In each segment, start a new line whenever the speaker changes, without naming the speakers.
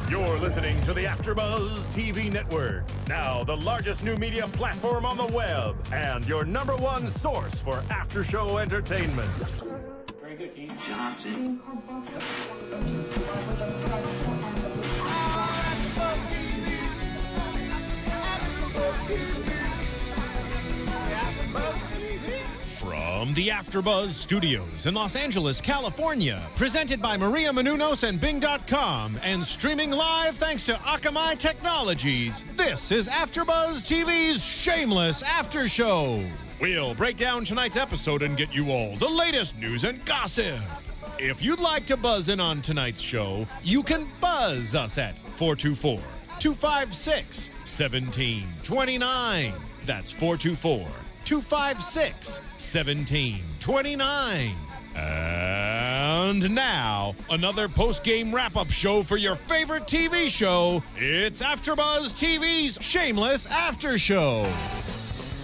You're listening to the AFTERBUZZ TV Network, now the largest new media platform on the web, and your #1 source for after-show entertainment. Johnson. From the AFTERBUZZ Studios in Los Angeles, California, presented by Maria Menounos and Bing.com, and streaming live thanks to Akamai Technologies, this is AFTERBUZZ TV's Shameless After Show. We'll break down tonight's episode and get you all the latest news and gossip. If you'd like to buzz in on tonight's show, you can buzz us at 424-256-1729. That's 424-256-1729. And now, another post-game wrap-up show for your favorite TV show. It's AFTERBUZZ TV's Shameless After Show.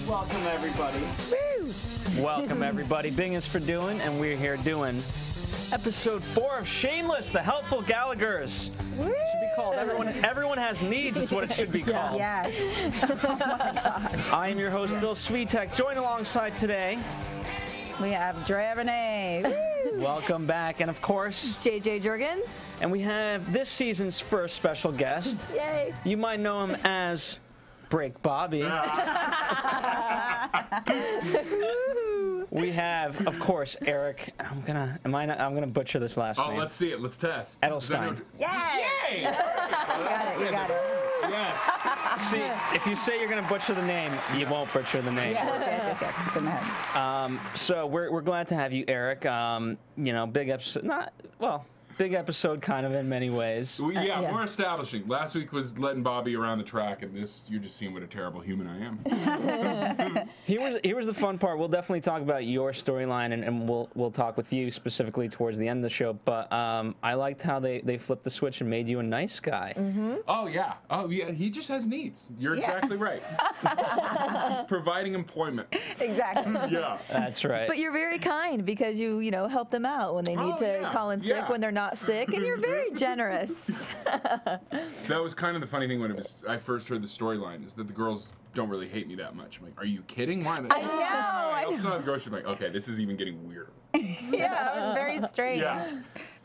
Welcome, everybody. Woo! Welcome, everybody. Bing is for doing, and we're here doing episode 4 of Shameless, the Helpful Gallaghers. Woo! It should be called Everyone Has Needs is what it should be called.
Yes. Oh my God.
I am your host, Phil Svitek. Joined alongside today,
we have Drea Renee.
Welcome back. And of course,
JJ Jurgens.
And we have this season's first special guest.
Yay.
You might know him as Break Bobby. We have, of course, Eric. I'm gonna butcher this last name.
Oh, let's see it. Let's test.
Edelstein.
Yay!
Yay!
You got it.
Yes.
See, if you say you're gonna butcher the name, you won't butcher the name.
Yeah. Good man.
So we're glad to have you, Eric. You know, big episode. Big episode, kind of in many ways.
Yeah, more establishing. Last week was letting Bobby around the track, and this, you're just seeing what a terrible human I am.
Here was the fun part. We'll definitely talk about your storyline, and we'll talk with you specifically towards the end of the show. But I liked how they flipped the switch and made you a nice guy.
Mm-hmm.
Oh yeah, he just has needs. You're exactly right. He's providing employment.
Exactly.
Yeah,
that's right.
But you're very kind because you help them out when they need to call in sick when they're not sick, and you're very generous.
That was kind of the funny thing when I first heard the storyline, is that the girls don't really hate me that much. I'm like, are you kidding? Why?
I know.
Some of the girls are like, okay, this is even getting weirder.
Yeah, it was very strange.
Yeah.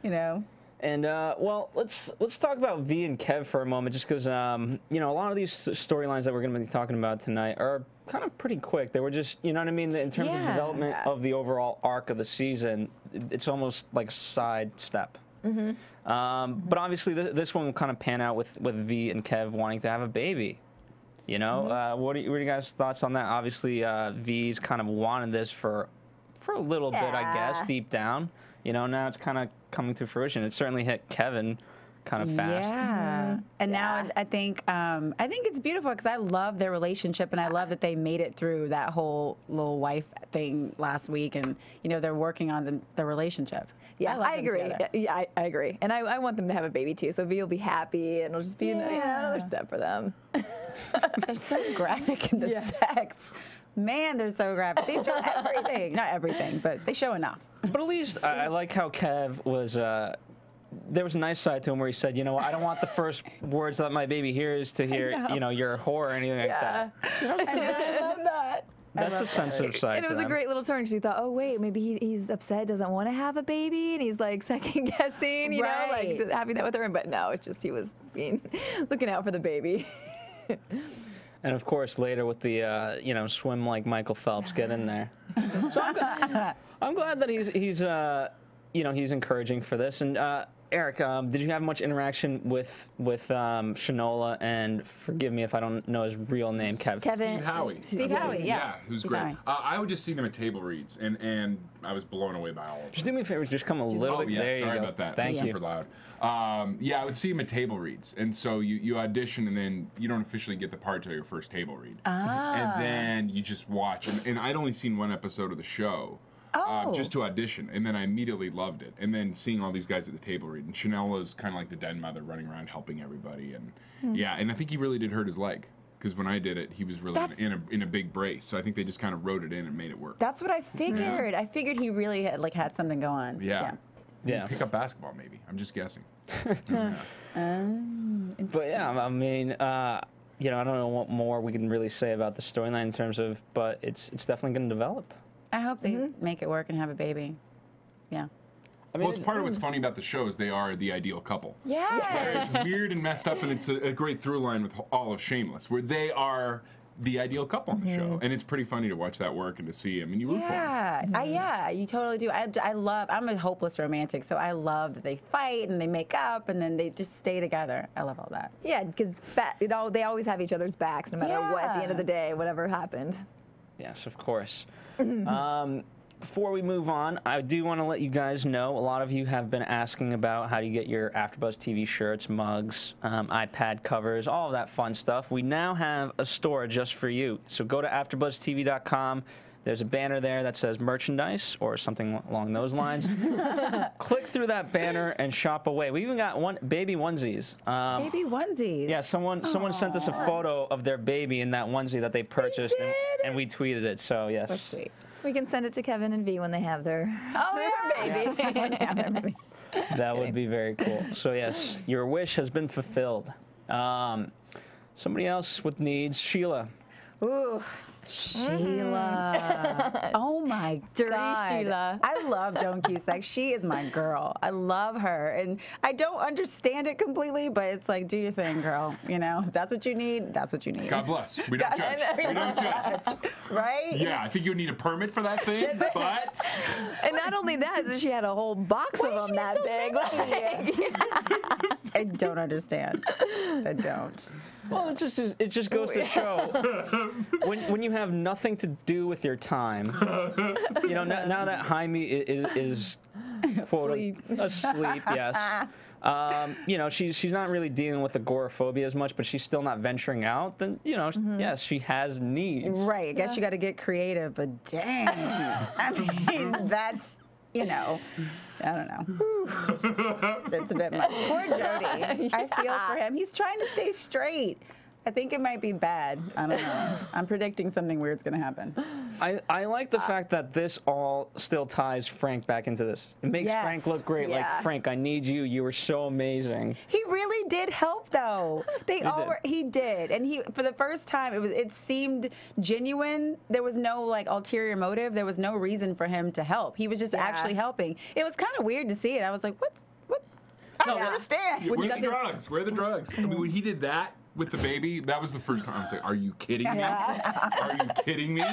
You know.
And well, let's talk about V and Kev for a moment, just because a lot of these storylines that we're going to be talking about tonight are kind of pretty quick. They were just, you know what I mean, in terms of development of the overall arc of the season. It's almost like a sidestep. Mm-hmm. But obviously, this one will kind of pan out with V and Kev wanting to have a baby. You know, what are you guys' thoughts on that? Obviously, V's kind of wanted this for a little bit, I guess, deep down. You know, now it's kind of coming to fruition. It certainly hit Kevin kind of fast.
Yeah. And now I think it's beautiful because I love their relationship, and I love that they made it through that whole little wife thing last week, and they're working on the relationship.
Yeah, I agree. Yeah, I agree. And I want them to have a baby too, so V will be happy, and it'll just be another step for them.
They're so graphic in the sex. Man, they're so graphic. They show everything. Not everything, but they show enough.
But at least I like how Kev was, there was a nice side to him where he said, you know, I don't want the first words that my baby hears to hear, you're a whore or anything like that.
I love that.
That's a sensitive side.
And it was a great little turn because he thought, oh wait, maybe he's upset, doesn't want to have a baby, and he's like second guessing, you know, like having that with her. But no, it's just he was looking out for the baby.
And of course, later with the swim like Michael Phelps, get in there. So I'm glad that he's encouraging for this. And Eric, did you have much interaction with Shinola and, forgive me if I don't know his real name,
Kevin?
Steve Howie.
Steve Howie,
yeah, who's great. I would just see them at table reads, and I was blown away by all of them.
Just do me a favor, just come a little bit. There
sorry
you go.
about that.
Thank you.
Super loud. Yeah, I would see them at table reads, and so you audition, and then you don't officially get the part till your first table read, and then you just watch. And I'd only seen one episode of the show. Just to audition, and then I immediately loved it. And then seeing all these guys at the table read, and Chanel is kind of like the den mother running around helping everybody, and and I think he really did hurt his leg, because when I did it, he was really in a big brace. So I think they just kind of wrote it in and made it work.
That's what I figured. I figured he really had something going.
Yeah.
Yeah.
Pick up basketball, maybe. I'm just guessing.
But yeah, I mean, you know, I don't know what more we can really say about the storyline in terms of, but it's definitely going to develop.
I hope they make it work and have a baby. Yeah.
I mean,
Well, it's part of what's funny about the show is they are the ideal couple.
Yeah.
It's weird and messed up, and it's a great through line with all of Shameless, where they are the ideal couple on the show, and it's pretty funny to watch that work and to see him, and you root for them.
Yeah, you totally do. I love. I'm a hopeless romantic, so I love that they fight and they make up and then they just stay together. I love all that.
Yeah, because they always have each other's backs, no matter what. At the end of the day, whatever happened.
Yes, of course. Before we move on, I do want to let you guys know, a lot of you have been asking about how do you get your AfterBuzz TV shirts, mugs, iPad covers, all of that fun stuff. We now have a store just for you. So go to AfterBuzzTV.com. There's a banner there that says merchandise or something along those lines. Click through that banner and shop away. We even got baby onesies.
Baby onesies.
Yeah, someone sent us a photo of their baby in that onesie that they purchased, and we tweeted it. So yes,
That's sweet.
We can send it to Kevin and V when they have their baby.
that would be very cool. So yes, your wish has been fulfilled. Somebody else with needs, Sheila.
Ooh. Sheila. Oh my
Dirty
God.
Sheila.
I love Joan Cusack. She is my girl. I love her. And I don't understand it completely, but it's like, do your thing, girl. You know, if that's what you need, that's what you need.
God bless. We don't judge. We don't judge.
Right?
Yeah, I think you would need a permit for that thing, but...
And not only that, is she had a whole box of them that big.
I don't understand. I don't.
Well, it just goes to show when you have nothing to do with your time. You know, now that Jaime is quote asleep, yes. You know, she's not really dealing with agoraphobia as much, but she's still not venturing out. Then you know, yes, she has needs.
Right. I guess you got to get creative, but dang, I mean that's. You know, I don't know. That's a bit much. Poor Jody. I feel for him. He's trying to stay straight. I think it might be bad. I don't know. I'm predicting something weird's going to happen.
I like the fact that this all still ties Frank back into this. It makes Frank look great.
Yeah.
Like, Frank, I need you. You were so amazing.
He really did help, though. He did, and for the first time, it seemed genuine. There was no like ulterior motive. There was no reason for him to help. He was just actually helping. It was kind of weird to see it. I was like, what? I don't understand.
Where are the drugs? Where are the drugs? I mean, when he did that with the baby, that was the first time I was like, are you kidding me? Are you kidding me?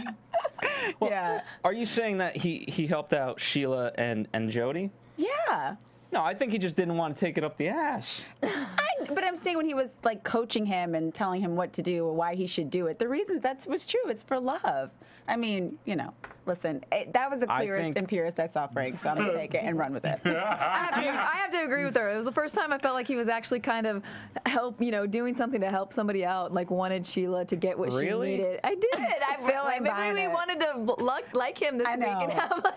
Well, are you saying that he helped out Sheila and Jody?
Yeah.
No, I think he just didn't want to take it up the ass.
But I'm saying when he was like coaching him and telling him what to do or why he should do it, the reason that was true. It's for love. I mean, you know, listen, that was the clearest and purest I saw Frank, so I'm going to take it and run with it.
I have to agree with her. It was the first time I felt like he was actually kind of doing something to help somebody out, like wanted Sheila to get what she needed. I did. I feel like maybe we wanted to like him this week and have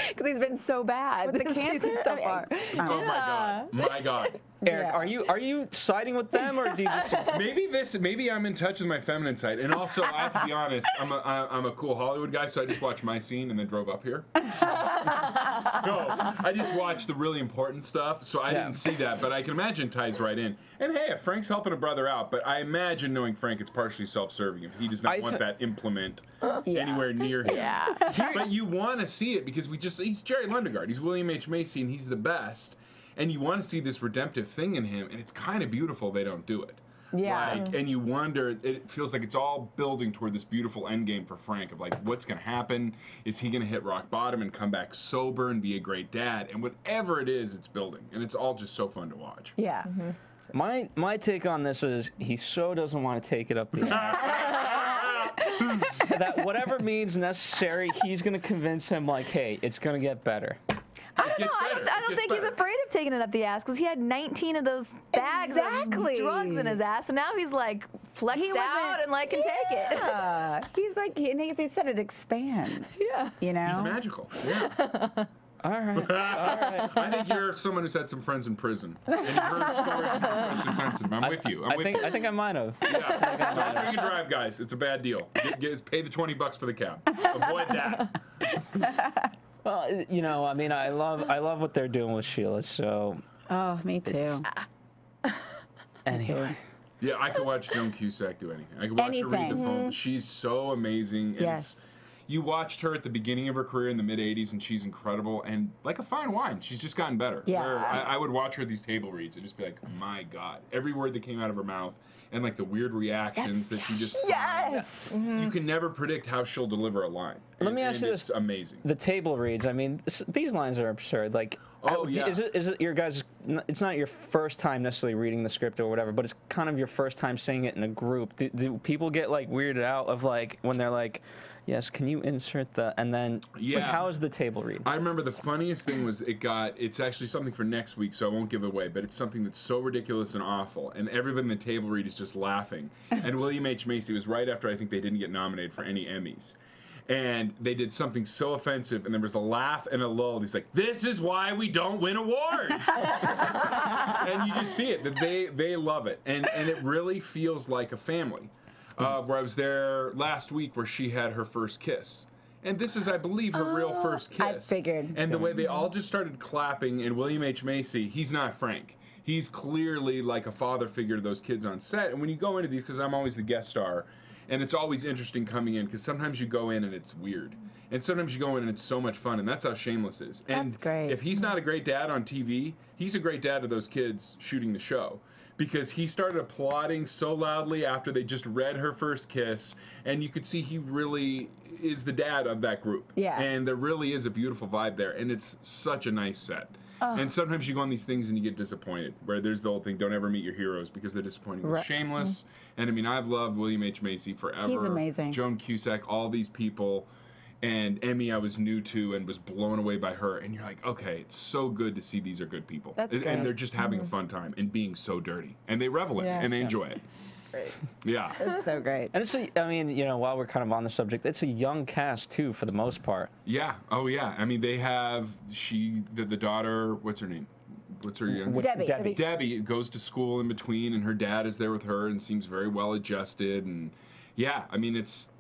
because he's been so bad
with the cancer
so far.
Oh my God.
Eric, are you siding with them, or do you just
maybe I'm in touch with my feminine side, and also I have to be honest, I'm a cool Hollywood guy, so I just watched my scene and then drove up here. So I just watched the really important stuff, so I didn't see that, but I can imagine ties right in. And hey, if Frank's helping a brother out, but I imagine knowing Frank, it's partially self-serving if he does not want that implement anywhere near him. But you want to see it because he's Jerry Lundegaard, he's William H. Macy, and he's the best. And you want to see this redemptive thing in him, and it's kind of beautiful they don't do it.
Yeah.
And you wonder, it feels like it's all building toward this beautiful end game for Frank of like, what's going to happen? Is he going to hit rock bottom and come back sober and be a great dad? And whatever it is, it's building. And it's all just so fun to watch.
Yeah.
My take on this is he so doesn't want to take it up the ass. That whatever means necessary, he's going to convince him like, hey, it's going to get better.
I don't know. I don't think he's afraid of taking it up the ass because he had 19 of those bags of drugs in his ass, and now he's like flexed out and like can take it.
He's like, he said it expands. Yeah. You know?
He's magical. Yeah.
All right.
I think you're someone who's had some friends in prison. And you've heard stories and you're especially sensitive. I'm with you.
I think I might have.
Yeah. Don't drink and drive, guys. It's a bad deal. Pay the $20 for the cab. Avoid that.
Well, you know, I mean, I love what they're doing with Sheila. So.
Oh, me too.
Anyway.
Yeah, I could watch Joan Cusack do anything. I could watch her read the phone. She's so amazing. And
Yes.
you watched her at the beginning of her career in the mid-'80s, and she's incredible. And like a fine wine, she's just gotten better.
Yeah.
Where I would watch her at these table reads and just be like, my God. Every word that came out of her mouth and like the weird reactions that she just
Yes.
You can never predict how she'll deliver a line.
Let me ask you this.
It's amazing.
The table reads, I mean, these lines are absurd. Like,
yeah.
Is it your guys', it's not your first time necessarily reading the script or whatever, but it's kind of your first time seeing it in a group. Do people get like weirded out of like, when they're like, yes, can you insert the, and then, like, how is the table read?
I remember the funniest thing was it's actually something for next week, so I won't give it away, but it's something that's so ridiculous and awful, and everybody in the table read is just laughing. And William H. Macy was right after I think they didn't get nominated for any Emmys. And they did something so offensive, and there was a laugh and a lull. He's like, this is why we don't win awards. And you just see it, that they love it. And it really feels like a family. Where I was there last week where she had her first kiss. And this is, I believe, her real first kiss.
I figured.
And the way they all just started clapping, and William H. Macy, he's not Frank. He's clearly like a father figure to those kids on set. And when you go into these, because I'm always the guest star, and it's always interesting coming in, because sometimes you go in and it's weird. And sometimes you go in and it's so much fun, and that's how Shameless is. And
That's great.
if he's not a great dad on TV, he's a great dad to those kids shooting the show. Because he started applauding so loudly after they just read her first kiss, and you could see he really is the dad of that group.
Yeah.
And there really is a beautiful vibe there, and it's such a nice set. And sometimes you go on these things and you get disappointed, where there's the whole thing, don't ever meet your heroes because they're disappointing. With Shameless, and I mean, I've loved William H. Macy forever.
He's amazing.
Joan Cusack, all these people. And Emmy I was new to and was blown away by her. And you're like, okay, it's so good to see these are good people.
That's great.
And they're just having a fun time and being so dirty. And they revel in it and they enjoy it.
Great.
Yeah.
It's so great.
And it's I mean, you know, while we're kind of on the subject, it's a young cast too, for the most part.
Yeah. Oh, yeah. I mean, they have the daughter, what's her name? What's her young?
Debbie.
Debbie goes to school in between, and her dad is there with her and seems very well adjusted. And yeah, I mean, that's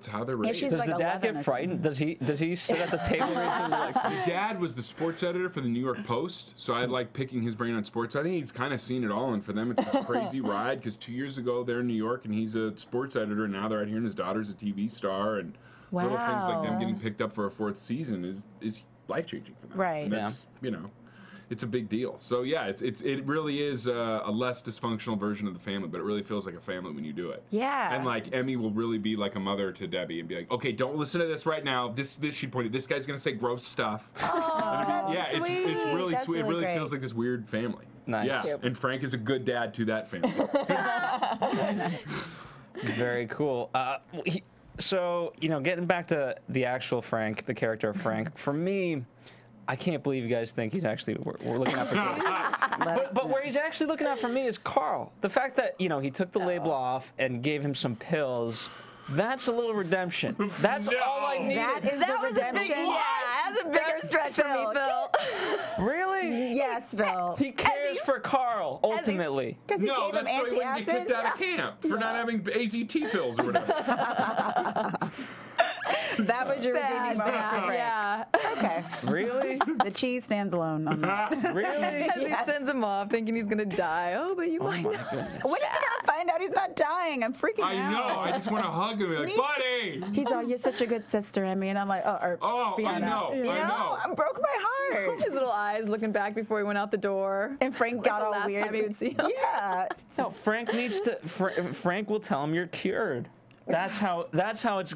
how they're raised.
she's
Does
like
the dad
11
get
or
frightened? Does he sit at the table and like,
My dad was the sports editor for the New York Post, so I like picking his brain on sports. I think he's kind of seen it all, and for them it's this crazy ride, because 2 years ago they're in New York and he's a sports editor, and now they're out here and his daughter's a TV star, and little things like them getting picked up for a 4th season is life-changing for them.
Right.
And that's, you know, it's a big deal. So yeah, it really is a less dysfunctional version of the family, but it really feels like a family when you do it.
Yeah.
And like Emmy will really be like a mother to Debbie and be like, okay, don't listen to this right now. This she pointed. This guy's gonna say gross stuff.
Oh,
Yeah, it's really
That's
sweet. It really
great.
feels like this weird family.
Nice.
Yeah,
Yep.
and Frank is a good dad to that family.
very cool. So, you know, getting back to the actual Frank, the character of Frank, for me, I can't believe you guys think he's actually we're looking out for me. But where he's actually looking out for me is Carl. The fact that, you know, he took the label off and gave him some pills. That's a little redemption. That's all I needed.
That was redemption.
That's a bigger stretch for me, Phil.
Really?
Yes, Phil.
He cares for Carl, ultimately.
Because he
No,
gave him
that's so he wouldn't get kicked
antacid.
out of camp for not having AZT pills or whatever.
That was your redeeming moment for Frank.
Yeah.
Okay.
Really?
The cheese stands alone on that.
Really?
As he sends him off thinking he's gonna die. Oh, but you might not.
When is he gonna find out he's not dying? I'm freaking out.
I know. I just want to hug him and be like, buddy.
He's all, you're such a good sister, Emmy, and I'm like,
Oh,
Fiona.
I know.
You
I know.
I broke my heart.
His little eyes looking back before he went out the door.
And Frank got
the
all
last
weird.
time he would see him.
Yeah.
No, Frank needs to. Frank will tell him you're cured. That's how it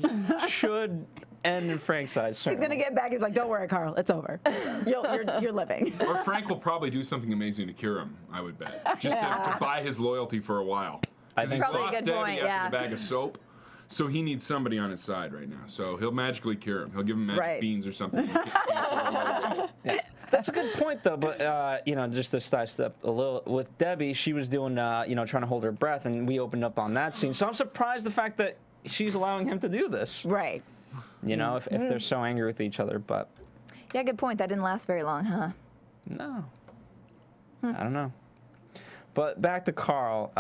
should end in Frank's eyes.
He's gonna get back. He's like, don't worry, Carl, it's over. You're living.
Or Frank will probably do something amazing to cure him, I would bet. Just to buy his loyalty for a while.
I think
He's
Probably a
lost
good
Debbie
point,
after
yeah.
the bag of soap. So he needs somebody on his side right now. So he'll magically cure him. He'll give him magic
Right.
beans or something.
That's a good point, though. But you know, just to sidestep a little with Debbie, she was doing, you know, trying to hold her breath, and we opened up on that scene. So I'm surprised the fact that she's allowing him to do this.
Right.
You know, if they're so angry with each other, but
Yeah, good point. That didn't last very long, huh?
no, I don't know. But back to Carl.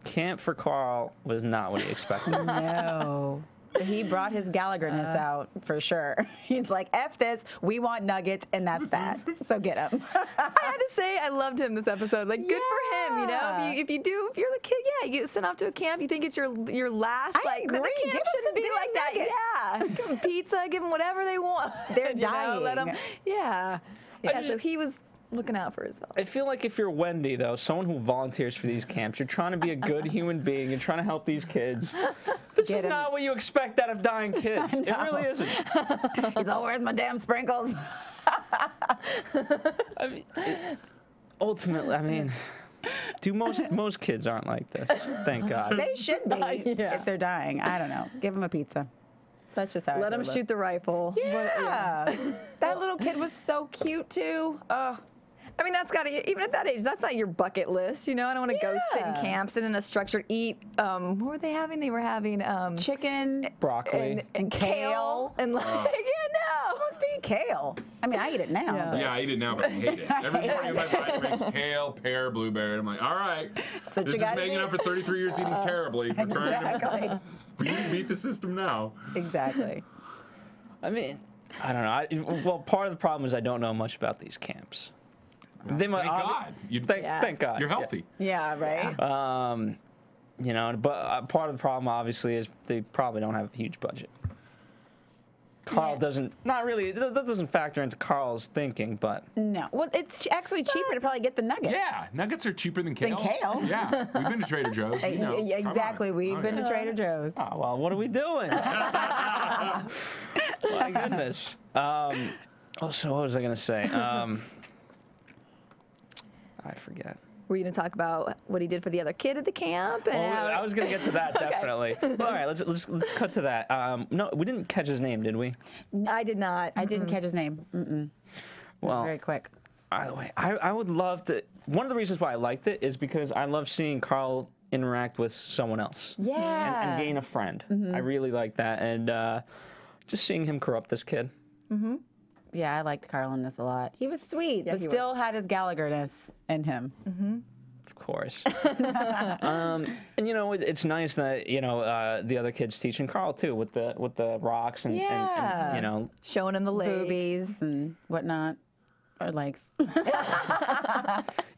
Camp for Carl was not what he expected.
No. He brought his Gallagherness out for sure. He's like, F this, we want nuggets, and that's that. So get him.
I had to say, I loved him this episode. Like, good for him, you know? If you're the kid, yeah, you get sent off to a camp, you think it's your last,
I agree.
The camp shouldn't be like that.
Nuggets.
Yeah. Give them pizza, give them whatever they want.
They're dying.
Let them, yeah, so he was looking out for himself.
I feel like if you're Wendy, though, someone who volunteers for these camps, you're trying to be a good human being. You're trying to help these kids. This is not what you expect out of dying kids. It really isn't.
He's all, where's my damn sprinkles?
Ultimately, I mean, most kids aren't like this. Thank God.
They should be if they're dying. I don't know. Give them a pizza. That's just how
Let him shoot the rifle.
Yeah. That little kid was so cute, too. Oh.
I mean, that's got to, even at that age, that's not your bucket list, you know? I don't want to go sit in camp, sit in a structured, eat, what were they having? They were having
chicken,
broccoli,
and kale.
And like,
Who wants to eat kale? I mean, I eat it now.
Yeah, I eat it now, but I hate it. Every morning my body makes kale, pear, blueberry. I'm like, all right, this is making up for 33 years eating terribly. We're trying to beat the system now.
Exactly.
I mean, I don't know. Well, part of the problem is I don't know much about these camps.
Thank God.
Thank God.
You're healthy.
Yeah, right.
You know, but part of the problem obviously is they probably don't have a huge budget. Carl doesn't, not really, that doesn't factor into Carl's thinking, but.
No. Well, it's actually cheaper to probably get the nuggets.
Yeah, nuggets are cheaper than kale.
Yeah,
we've been to Trader Joe's. You know,
exactly. We've been to Trader Joe's.
Oh, well, what are we doing? My goodness. Also, what was I going to say? I forget.
Were you going to talk about what he did for the other kid at the camp? And
I was going to get to that, definitely. All right, let's cut to that. No, we didn't catch his name, did we?
I did not.
I didn't catch his name.
Well,
very quick.
By the way, I would love to. One of the reasons why I liked it is because I love seeing Carl interact with someone else.
Yeah.
And gain a friend. I really like that. And just seeing him corrupt this kid.
Yeah, I liked Carl in this a lot. He was sweet, but still had his Gallagherness in him.
Of course. And you know, it's nice that the other kids teaching Carl too with the rocks and, and you know,
showing him the lake.
Boobies and whatnot. Or legs.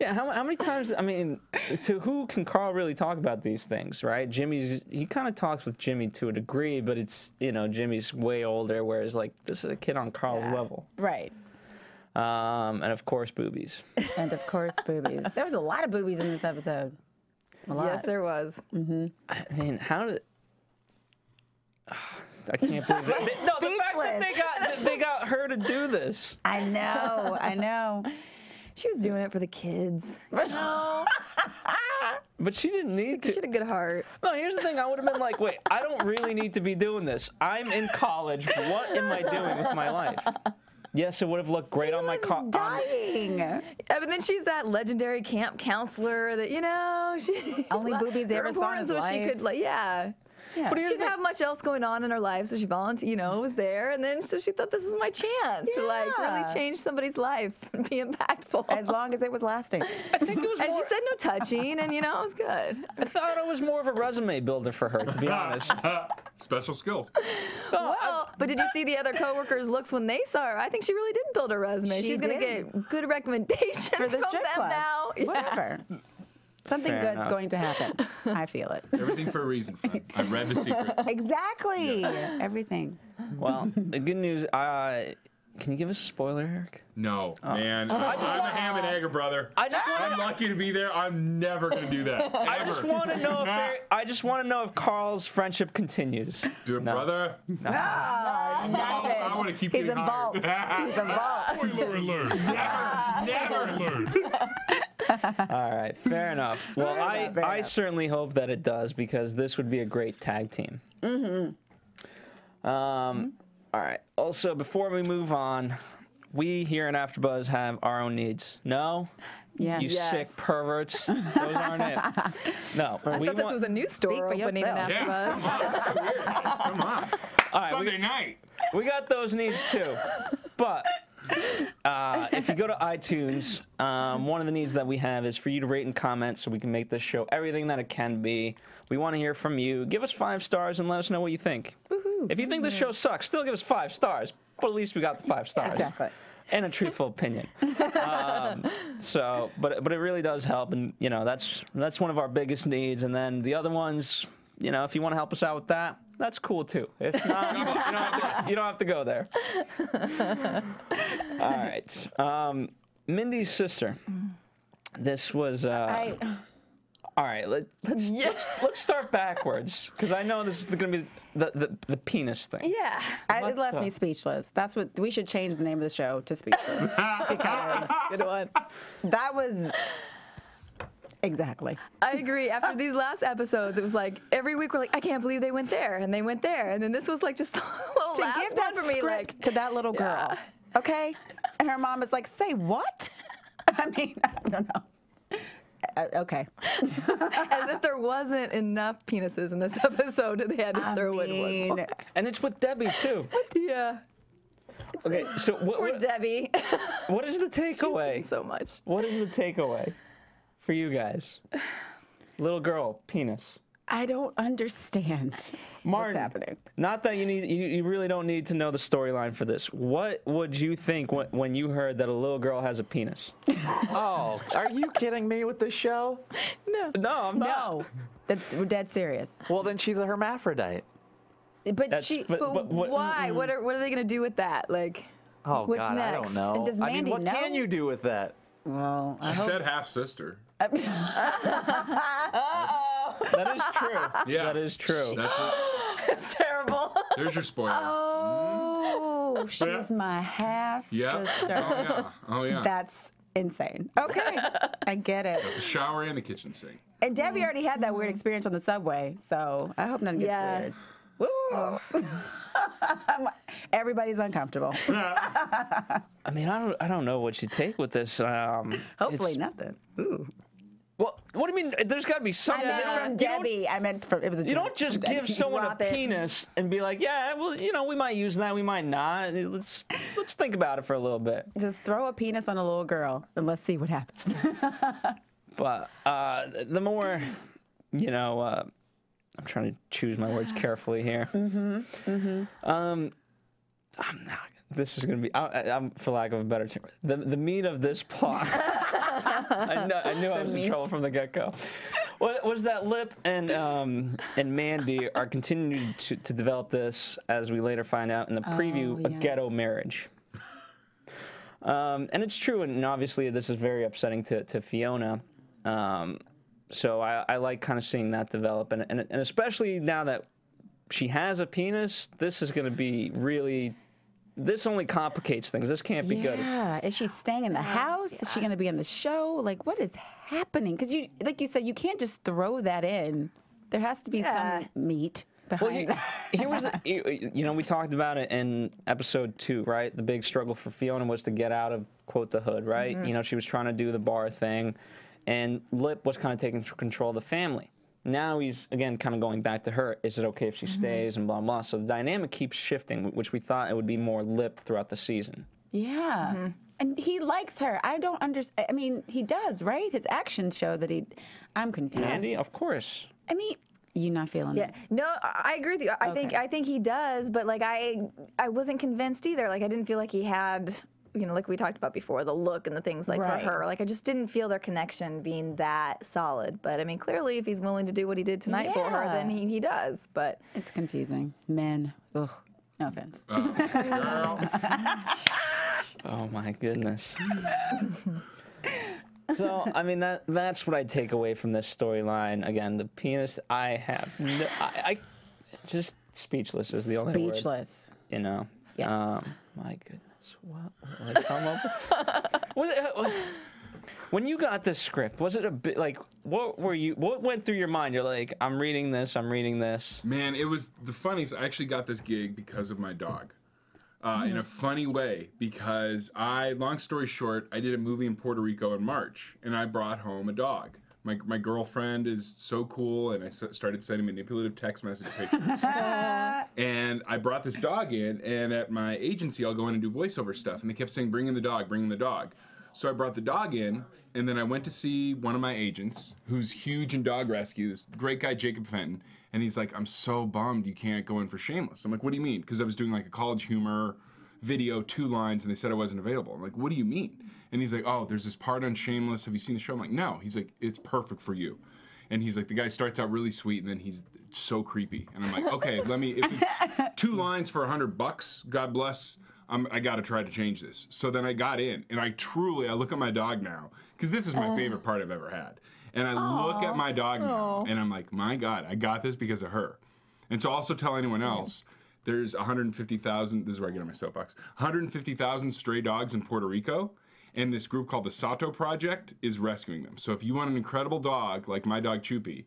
Yeah, how many times, I mean, to who can Carl really talk about these things, right? He kind of talks with Jimmy to a degree, but it's, Jimmy's way older, whereas, like, this is a kid on Carl's level.
Right.
And, of course, boobies.
And, of course, boobies. There was a lot of boobies in this episode. A lot.
Yes, there was.
I mean, how did... I can't believe it. No, the fact that they got her to do this.
I know.
She was doing it for the kids. No.
But she didn't need to.
She had a good heart.
No, here's the thing. I would have been like, wait, I don't really need to be doing this. I'm in college. What am I doing with my life? Yes, it would have looked great on my
dying.
Yeah, but then she's that legendary camp counselor that, she...
Only boobies ever saw in his life.
She could, Yeah. But she didn't have much else going on in her life, so she volunteered, was there, and then so she thought this is my chance to really change somebody's life and be impactful.
As long as it was lasting.
I think it was.
And she said no touching, and it was good.
I thought it was more of a resume builder for her, to be honest.
Special skills.
Well, but did you see the other coworkers' looks when they saw her? I think she really did build a resume. She's going to get good recommendations
for the
from
strip
them
club.
now.
Whatever. Something
Fair
good's
enough.
going to happen. I feel it.
Everything for a reason, friend. I read The Secret.
Exactly. Everything.
Well, the good news, can you give us a spoiler, Eric?
No, man. I'm a ham and egger, brother. I'm lucky to be there. I'm never going to do that.
I just want to know if Carl's friendship continues.
Do it, brother.
Nothing.
I want to keep getting
involved. He's involved.
Spoiler alert. Never alert.
All right, fair enough. Well, I certainly hope that it does, because this would be a great tag team. All right. Also, before we move on, we here in AfterBuzz have our own needs. No?
Yes.
You sick perverts. Those aren't it. No.
I thought this was a new store opening in
yourself.
AfterBuzz.
That's weird. Come on.
All right,
Sunday night.
We got those needs too. But if you go to iTunes, one of the needs that we have is for you to rate and comment so we can make this show everything that it can be. We want to hear from you. Give us 5 stars and let us know what you think.
Woohoo.
If you think the show sucks, still give us 5 stars. But at least we got the 5 stars.
Exactly.
And a truthful opinion. But it really does help, and that's one of our biggest needs. And then the other ones, if you want to help us out with that, that's cool too. If not, you don't have to go there. All right, Mindy's sister. This was. All right, let's start backwards, because I know this is going to be the penis thing.
Yeah.
It left me speechless. That's what we should change the name of the show to Speechless. Because
Good one.
that was exactly.
I agree. After these last episodes, it was like every week we're like, I can't believe they went there, and they went there, and then this was like just the little
To
last
give that
one for me,
script
like
to that little girl, okay? And her mom is like, say what? I mean, I don't know. Okay.
as if there wasn't enough penises in this episode, they had to throw in one more.
And it's with Debbie too.
Yeah.
Okay, so
Poor Debbie.
what is the takeaway?
She's so much.
What is the takeaway for you guys? Little girl, penis.
I don't understand
Martin,
what's happening.
Not that you really don't need to know the storyline for this. What would you think when you heard that a little girl has a penis?
Oh, are you kidding me with this show?
No, I'm not.
No, we're dead serious.
Well, then she's a hermaphrodite.
But
But why? What are they gonna do with that? Like,
Oh,
what's
God,
next?
I don't know.
Does
I mean,
Mandy
what
know?
can you do with that?
Well, I
She
hope.
said half sister.
That is true.
Yeah.
That is true.
That's what,
It's terrible.
there's your spoiler.
Oh, she's my half
Yeah.
sister.
Oh yeah.
That's insane. Okay, I get it.
The shower and the kitchen sink.
And Debbie already had that weird experience on the subway, so I hope nothing gets weird. Woo! Everybody's uncomfortable.
I mean, I don't know what you take with this.
Hopefully nothing. Ooh.
Well, what do you mean? There's got to be something.
From Debbie. I meant it was a
You don't just give someone a
Drop it.
penis and be like, yeah, well, we might use that, we might not. Let's think about it for a little bit.
just throw a penis on a little girl and let's see what happens.
But the more, I'm trying to choose my words carefully here. I'm not. This is going to be, I'm for lack of a better term, the meat of this plot. I knew I was in trouble from the get-go. Was that Lip and Mandy are continuing to develop this, as we later find out in the preview, a ghetto marriage. And it's true, and obviously this is very upsetting to Fiona. So I like kind of seeing that develop, and especially now that she has a penis, this is going to be really. This only complicates things. This can't be good.
Yeah. Is she staying in the house? Is she going to be in the show? Like, what is happening? Because like you said, you can't just throw that in. There has to be some meat behind that.
Here was we talked about it in episode 2, right? The big struggle for Fiona was to get out of, quote, the hood, right?
Mm-hmm.
She was trying to do the bar thing, and Lip was kind of taking control of the family. Now he's, again, kind of going back to her. Is it okay if she stays and blah, blah. So the dynamic keeps shifting, which we thought it would be more Lip throughout the season.
Yeah. And he likes her. I don't understand. I mean, he does, right? His actions show that I'm confused.
Mandy, of course.
I mean, you not feeling it?
No, I agree with you. I think he does, but like I wasn't convinced either. Like I didn't feel like he had, like we talked about before, the look and the things like for her. Like I just didn't feel their connection being that solid. But I mean, clearly, if he's willing to do what he did tonight for her, then he does. But
it's confusing. Men. Ugh. No offense.
Girl.
Oh my goodness. So, I mean, that's what I take away from this storyline. Again, the penis, I just speechless is the only word.
Speechless.
Yes. My goodness. What will I come up with? When you got this script, was it a bit like, what went through your mind? You're like, I'm reading this.
Man, it was the funniest. I actually got this gig because of my dog. In a funny way, because long story short, I did a movie in Puerto Rico in March, and I brought home a dog. My girlfriend is so cool, and I started sending manipulative text message pictures. And I brought this dog in, and at my agency, I'll go in and do voiceover stuff, and they kept saying, bring in the dog, bring in the dog. So I brought the dog in, and then I went to see one of my agents, who's huge in dog rescue, this great guy, Jacob Fenton, and he's like, I'm so bummed you can't go in for Shameless. I'm like, what do you mean? Because I was doing like a college humor video, 2 lines, and they said I wasn't available. I'm like, what do you mean? And he's like, oh, there's this part on Shameless. Have you seen the show? I'm like, no. He's like, it's perfect for you. And he's like, the guy starts out really sweet, and then he's so creepy. And I'm like, okay, let me, if it's 2 lines for $100, God bless, I got to try to change this. So then I got in, and I look at my dog now, because this is my favorite part I've ever had. And I look at my dog now, and I'm like, my God, I got this because of her. And so also tell anyone else, there's 150,000, this is where I get on my soapbox, 150,000 stray dogs in Puerto Rico, and this group called the Sato Project is rescuing them. So if you want an incredible dog, like my dog Choopy.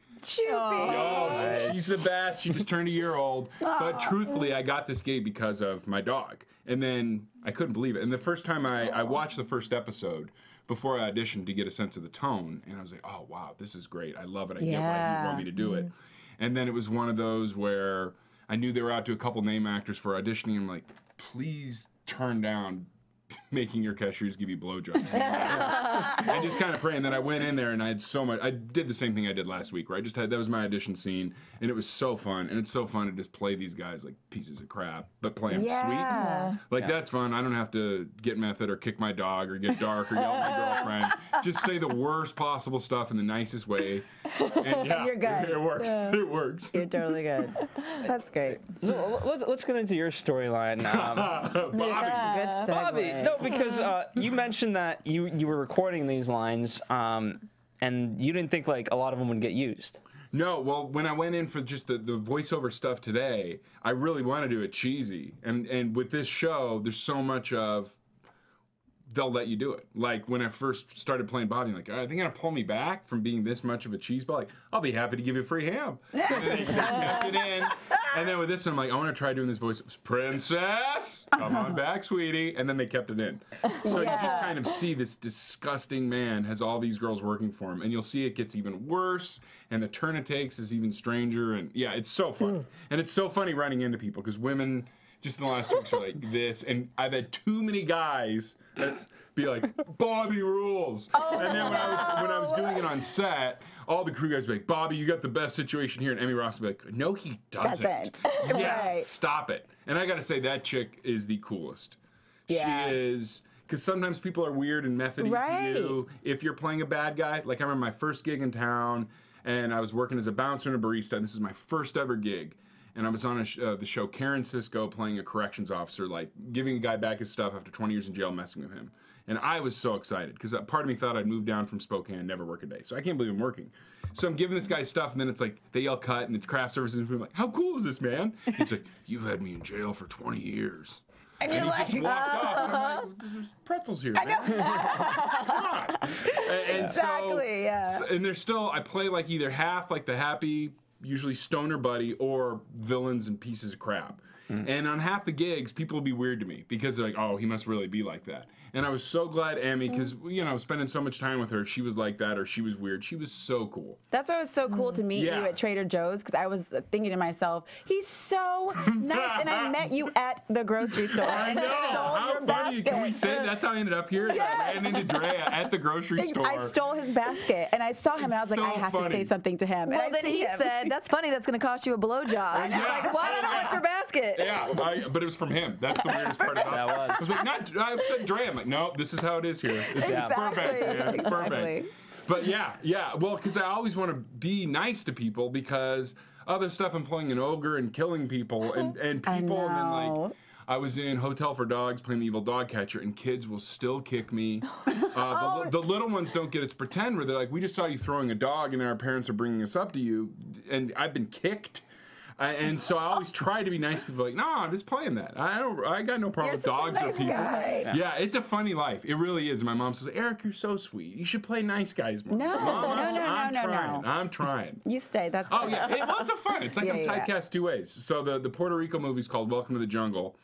Oh, she's the best. She just turned a year old. But truthfully, I got this gig because of my dog. And then I couldn't believe it. And the first time I watched the first episode before I auditioned to get a sense of the tone, and I was like, oh, wow, this is great. I love it. I get why you want me to do it. And then it was one of those where I knew they were out to a couple name actors for auditioning. I'm like, please turn down making your cashiers give you blowjobs. I just kind of pray, and then I went in there and I had so much. I did the same thing I did last week, where I just had, that was my audition scene, and it was so fun. And it's so fun to just play these guys like pieces of crap, but play them sweet. Like that's fun. I don't have to get method or kick my dog or get dark or yell at my girlfriend. Just say the worst possible stuff in the nicest way. And
you're good.
It works.
Yeah.
It works.
You're totally good. That's great.
So let's get into your storyline.
Bobby.
Good segue.
Bobby, no, because you mentioned that you were recording these lines, and you didn't think like a lot of them would get used.
No, well, when I went in for just the voiceover stuff today, I really want to do it cheesy. And with this show, there's so much of they'll let you do it. Like when I first started playing Bobby, I'm like, all right, they're gonna pull me back from being this much of a cheeseball. Like, I'll be happy to give you a free ham. And then they kept it in. And then with this one, I'm like, I want to try doing this voice. Princess, come on back, sweetie. And then they kept it in. So you just kind of see this disgusting man has all these girls working for him. And you'll see it gets even worse. And the turn it takes is even stranger. And yeah, it's so funny. And it's so funny running into people because women just in the last 2 weeks are like this. And I've had too many guys that be like, Bobby rules. And then when I was doing it on set, all the crew guys would be like, Bobby, you got the best situation here. And Emmy Ross would be like, no, he doesn't. Yeah, stop it. And I got to say, that chick is the coolest. Yeah. She is, because sometimes people are weird and methody to you. If you're playing a bad guy, like I remember my first gig in town, and I was working as a bouncer and a barista, and this is my first ever gig. And I was on the show Karen Cisco playing a corrections officer, like giving a guy back his stuff after 20 years in jail, messing with him. And I was so excited because part of me thought I'd moved down from Spokane, never work a day. So I can't believe I'm working. So I'm giving this guy stuff, and then it's like they yell cut, and it's craft services. And I'm like, how cool is this, man? He's like, you've had me in jail for 20 years. And he just walked off. And I'm like, there's pretzels here, man. Come on. And
exactly,
so, and there's still, I play like either half like the happy, usually stoner buddy, or villains and pieces of crap. And on half the gigs, people will be weird to me because they're like, oh, he must really be like that. And I was so glad Emmy, because, you know, spending so much time with her, she was like that or she was weird. She was so cool.
That's why it was so cool to meet you at Trader Joe's, because I was thinking to myself, he's so nice. And I met you at the grocery store.
I know. How funny. Basket. Can we say that's how I ended up here? I ran into Drea at the grocery store.
I stole his basket, and I saw him, and I was like, I have to say something to him.
Well,
and
then he said, that's funny, that's going to cost you a blowjob. And he's like, why don't I want your basket?
Yeah, but it was from him. That's the weirdest part about it. I was like, I said Drea. I'm like, no, this is how it is here. It's perfect, man. It's perfect. But yeah. Well, because I always want to be nice to people because other stuff I'm playing an ogre and killing people and people, and then like I was in Hotel for Dogs playing the evil dog catcher, and kids will still kick me. The little ones don't get it to pretend where they're like, we just saw you throwing a dog, and our parents are bringing us up to you, and I've been kicked. And so I always try to be nice to people. Like, no, I'm just playing that. I got no problem with dogs or people. Yeah, it's a funny life. It really is. My mom says, Eric, you're so sweet. You should play nice guys more.
No,
I'm trying.
You stay. That's
well, it's a fun. It's like I'm typecast 2 ways. So the Puerto Rico movie is called Welcome to the Jungle.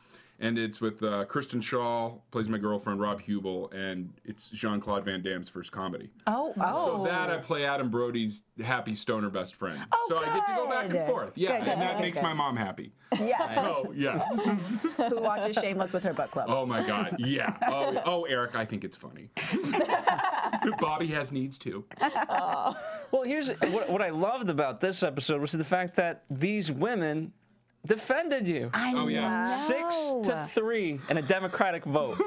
And it's with Kristen Shaw, plays my girlfriend, Rob Hubel, and it's Jean-Claude Van Damme's first comedy. So that I play Adam Brody's happy stoner best friend. So I get to go back and forth. Yeah, and that makes my mom happy.
Yeah.
So, yeah.
Who watches Shameless with her book club.
Oh, my God. Yeah. Oh, Eric, I think it's funny. Bobby has needs too.
Well, here's what I loved about this episode was the fact that these women defended you.
I know.
Oh, yeah.
6-3 in a Democratic vote.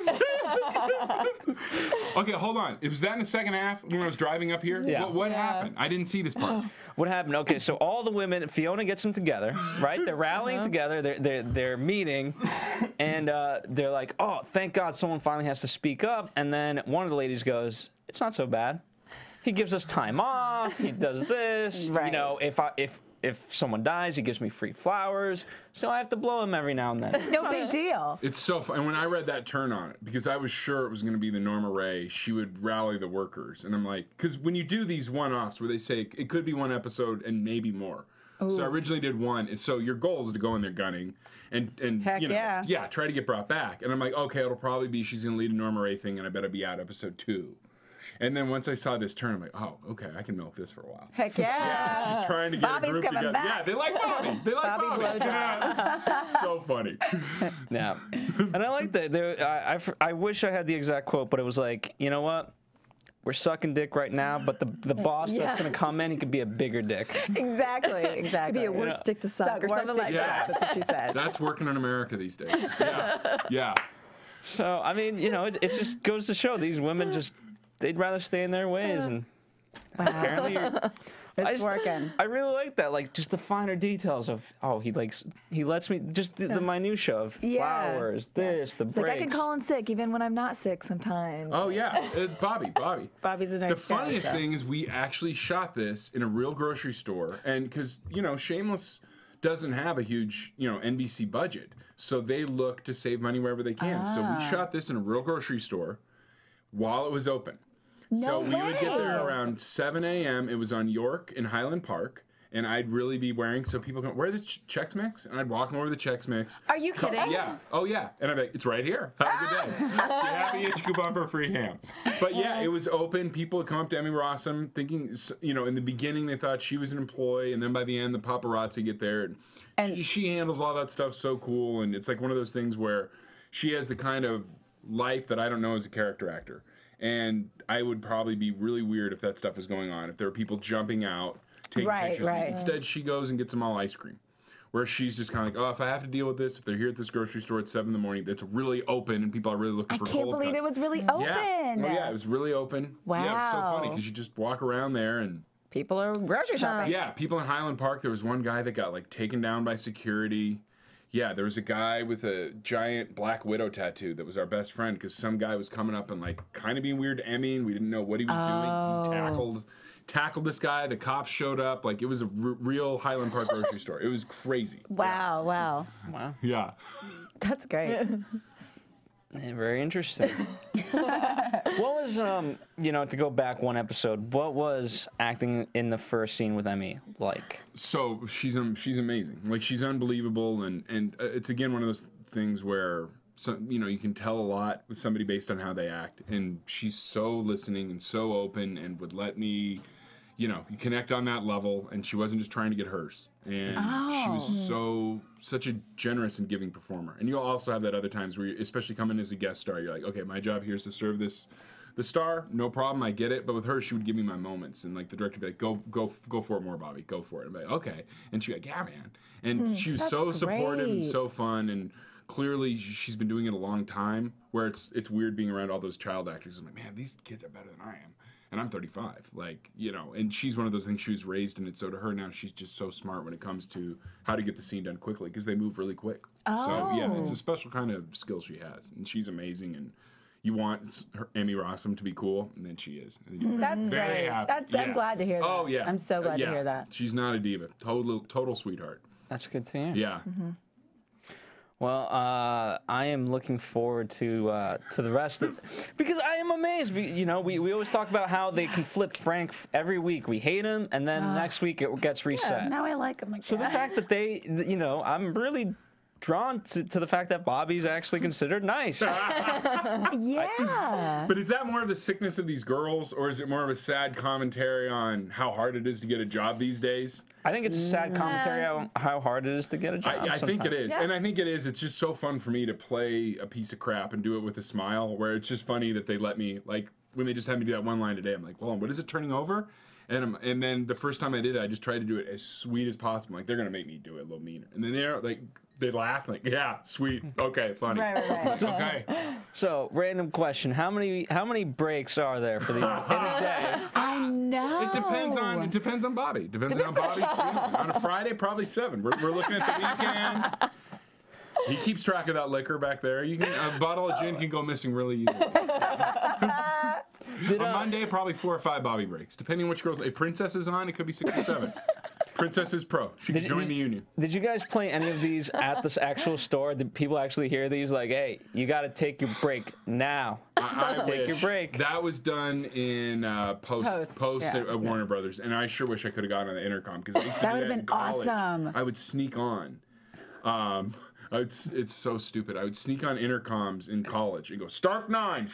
Okay, hold on. Was that in the second half when I was driving up here?
Yeah.
What happened? I didn't see this part.
What happened? Okay, so all the women, Fiona gets them together, right? They're rallying together. They're meeting, and they're like, "Oh, thank God, someone finally has to speak up." And then one of the ladies goes, "It's not so bad. He gives us time off. He does this.
Right.
You know, if someone dies, he gives me free flowers. So I have to blow him every now and then."
No big deal.
It's so fun. And when I read that turn on it, because I was sure it was going to be the Norma Ray, she would rally the workers. And I'm like, because when you do these one-offs where they say it could be one episode and maybe more. Ooh. So I originally did one. And so your goal is to go in there gunning and
Heck
you know,
yeah.
try to get brought back. And I'm like, okay, it'll probably be she's going to lead a Norma Ray thing and I better be out episode 2. And then once I saw this turn, I'm like, oh, okay, I can milk this for a while.
Heck yeah.
Yeah, she's trying to get
Bobby's
a group
coming
together.
back.
Yeah, they like Bobby. They like
Bobby
Bobby. Yeah. So funny.
Yeah, and I like that. I wish I had the exact quote, but it was like, you know what? We're sucking dick right now, but the boss that's going to come in, he could be a bigger dick.
Exactly.
Could be a worse stick to suck or something like that.
That's what she said.
That's working in America these days. Yeah. Yeah.
So, I mean, you know, it just goes to show these women they'd rather stay in their ways. And apparently,
It's working.
I really like that, like just the finer details of, he lets me, just the minutia of flowers, this, the
It's
breaks.
like I can call in sick even when I'm not sick sometimes.
Oh, yeah. It's Bobby.
Bobby's a nice
The funniest
guy, so.
thing is we actually shot this in a real grocery store. And because, you know, Shameless doesn't have a huge, you know, NBC budget. So they look to save money wherever they can. So we shot this in a real grocery store while it was open. So we would get there around 7 a.m. It was on York in Highland Park. And I'd really be wearing, so people go, where are the Chex Mix? And I'd walk them over to the Chex Mix.
Are you kidding?
Yeah. Oh, yeah. And I'd be like, it's right here. Have a good day. You have to get your coupon for a free ham. But yeah, it was open. People would come up to Emmy Rossum thinking, you know, in the beginning they thought she was an employee. And then by the end, the paparazzi get there. And she handles all that stuff so cool. And it's like one of those things where she has the kind of life that I don't know as a character actor. And I would probably be really weird if that stuff was going on. If there were people jumping out, taking pictures.
Right.
Instead, she goes and gets them all ice cream. Where she's just kind of like, oh, if I have to deal with this, if they're here at this grocery store at 7 in the morning, it's really open and people are really looking for cold cuts.
I can't believe it was really open.
Yeah. Oh, yeah, it was really open.
Wow.
Yeah, it was so funny because you just walk around there and...
People are grocery shopping.
Yeah, people in Highland Park. There was one guy that got, like, taken down by security. Yeah, there was a guy with a giant Black Widow tattoo that was our best friend because some guy was coming up and, like, kind of being weird to Emmy and we didn't know what he was doing. He tackled this guy. The cops showed up. Like, it was a real Highland Park grocery store. It was crazy.
Wow.
Yeah.
That's great.
Yeah, very interesting. What was, you know, to go back one episode, what was acting in the first scene with Emmy like?
So she's amazing. Like, she's unbelievable, and it's again one of those things where you know, you can tell a lot with somebody based on how they act, and she's so listening and so open and would let me, you know, connect on that level, and she wasn't just trying to get hers. And she was such a generous and giving performer. And you'll also have that other times where, especially coming as a guest star, you're like, okay, my job here is to serve the star, no problem, I get it. But with her, she would give me my moments, and like the director would be like, go for it more, Bobby, go for it. And I'd be like, okay. And she'd be like, yeah, man. And she was so supportive and so fun, and clearly she's been doing it a long time, where it's weird being around all those child actors. I'm like, man, these kids are better than I am. And I'm 35, like, you know, and she's one of those things, she was raised in it, so to her now, she's just so smart when it comes to how to get the scene done quickly, because they move really quick. So, yeah, it's a special kind of skill she has, and she's amazing, and you want her, Emmy Rossum, to be cool, and then she is.
That's great. I'm glad to hear that.
Oh, yeah.
I'm so glad to hear that.
She's not a diva. Total sweetheart.
That's good to hear.
Yeah.
Well, I am looking forward to the rest of, because I am amazed. You know, we always talk about how they can flip Frank every week. We hate him, and then next week it gets reset.
Yeah, now I like him again.
So the fact that they, you know, I'm really drawn to the fact that Bobby's actually considered nice.
Yeah.
But is that more of the sickness of these girls, or is it more of a sad commentary on how hard it is to get a job these days?
I think it's a sad commentary on how hard it is to get a job.
I think it is. Yeah. And I think it is. It's just so fun for me to play a piece of crap and do it with a smile, where it's just funny that they let me, like, when they just had me do that one line a day, I'm like, well, what is it turning over? And then the first time I did it, I just tried to do it as sweet as possible. Like, they're going to make me do it a little meaner. And then they laugh, like, yeah, sweet, okay, funny.
Right.
Okay.
So, random question: how many breaks are there for the in a day?
I know.
It depends on Bobby. Depends on how Bobby's feeling. On a Friday, probably 7. We're looking at the weekend. He keeps track of that liquor back there. A bottle of gin can go missing really easily. On Monday, probably 4 or 5 Bobby breaks, depending on which girls. If Princess is on, it could be 6 or 7. Princess is pro. She can join the union.
Did you guys play any of these at this actual store? Did people actually hear these? Like, hey, you got to take your break now. Take your break.
That was done in post at Warner Brothers, and I sure wish I could have gotten on the intercom because I used to do that in college.
Awesome.
I would sneak on. It's so stupid. I would sneak on intercoms in college and go, Stark 9,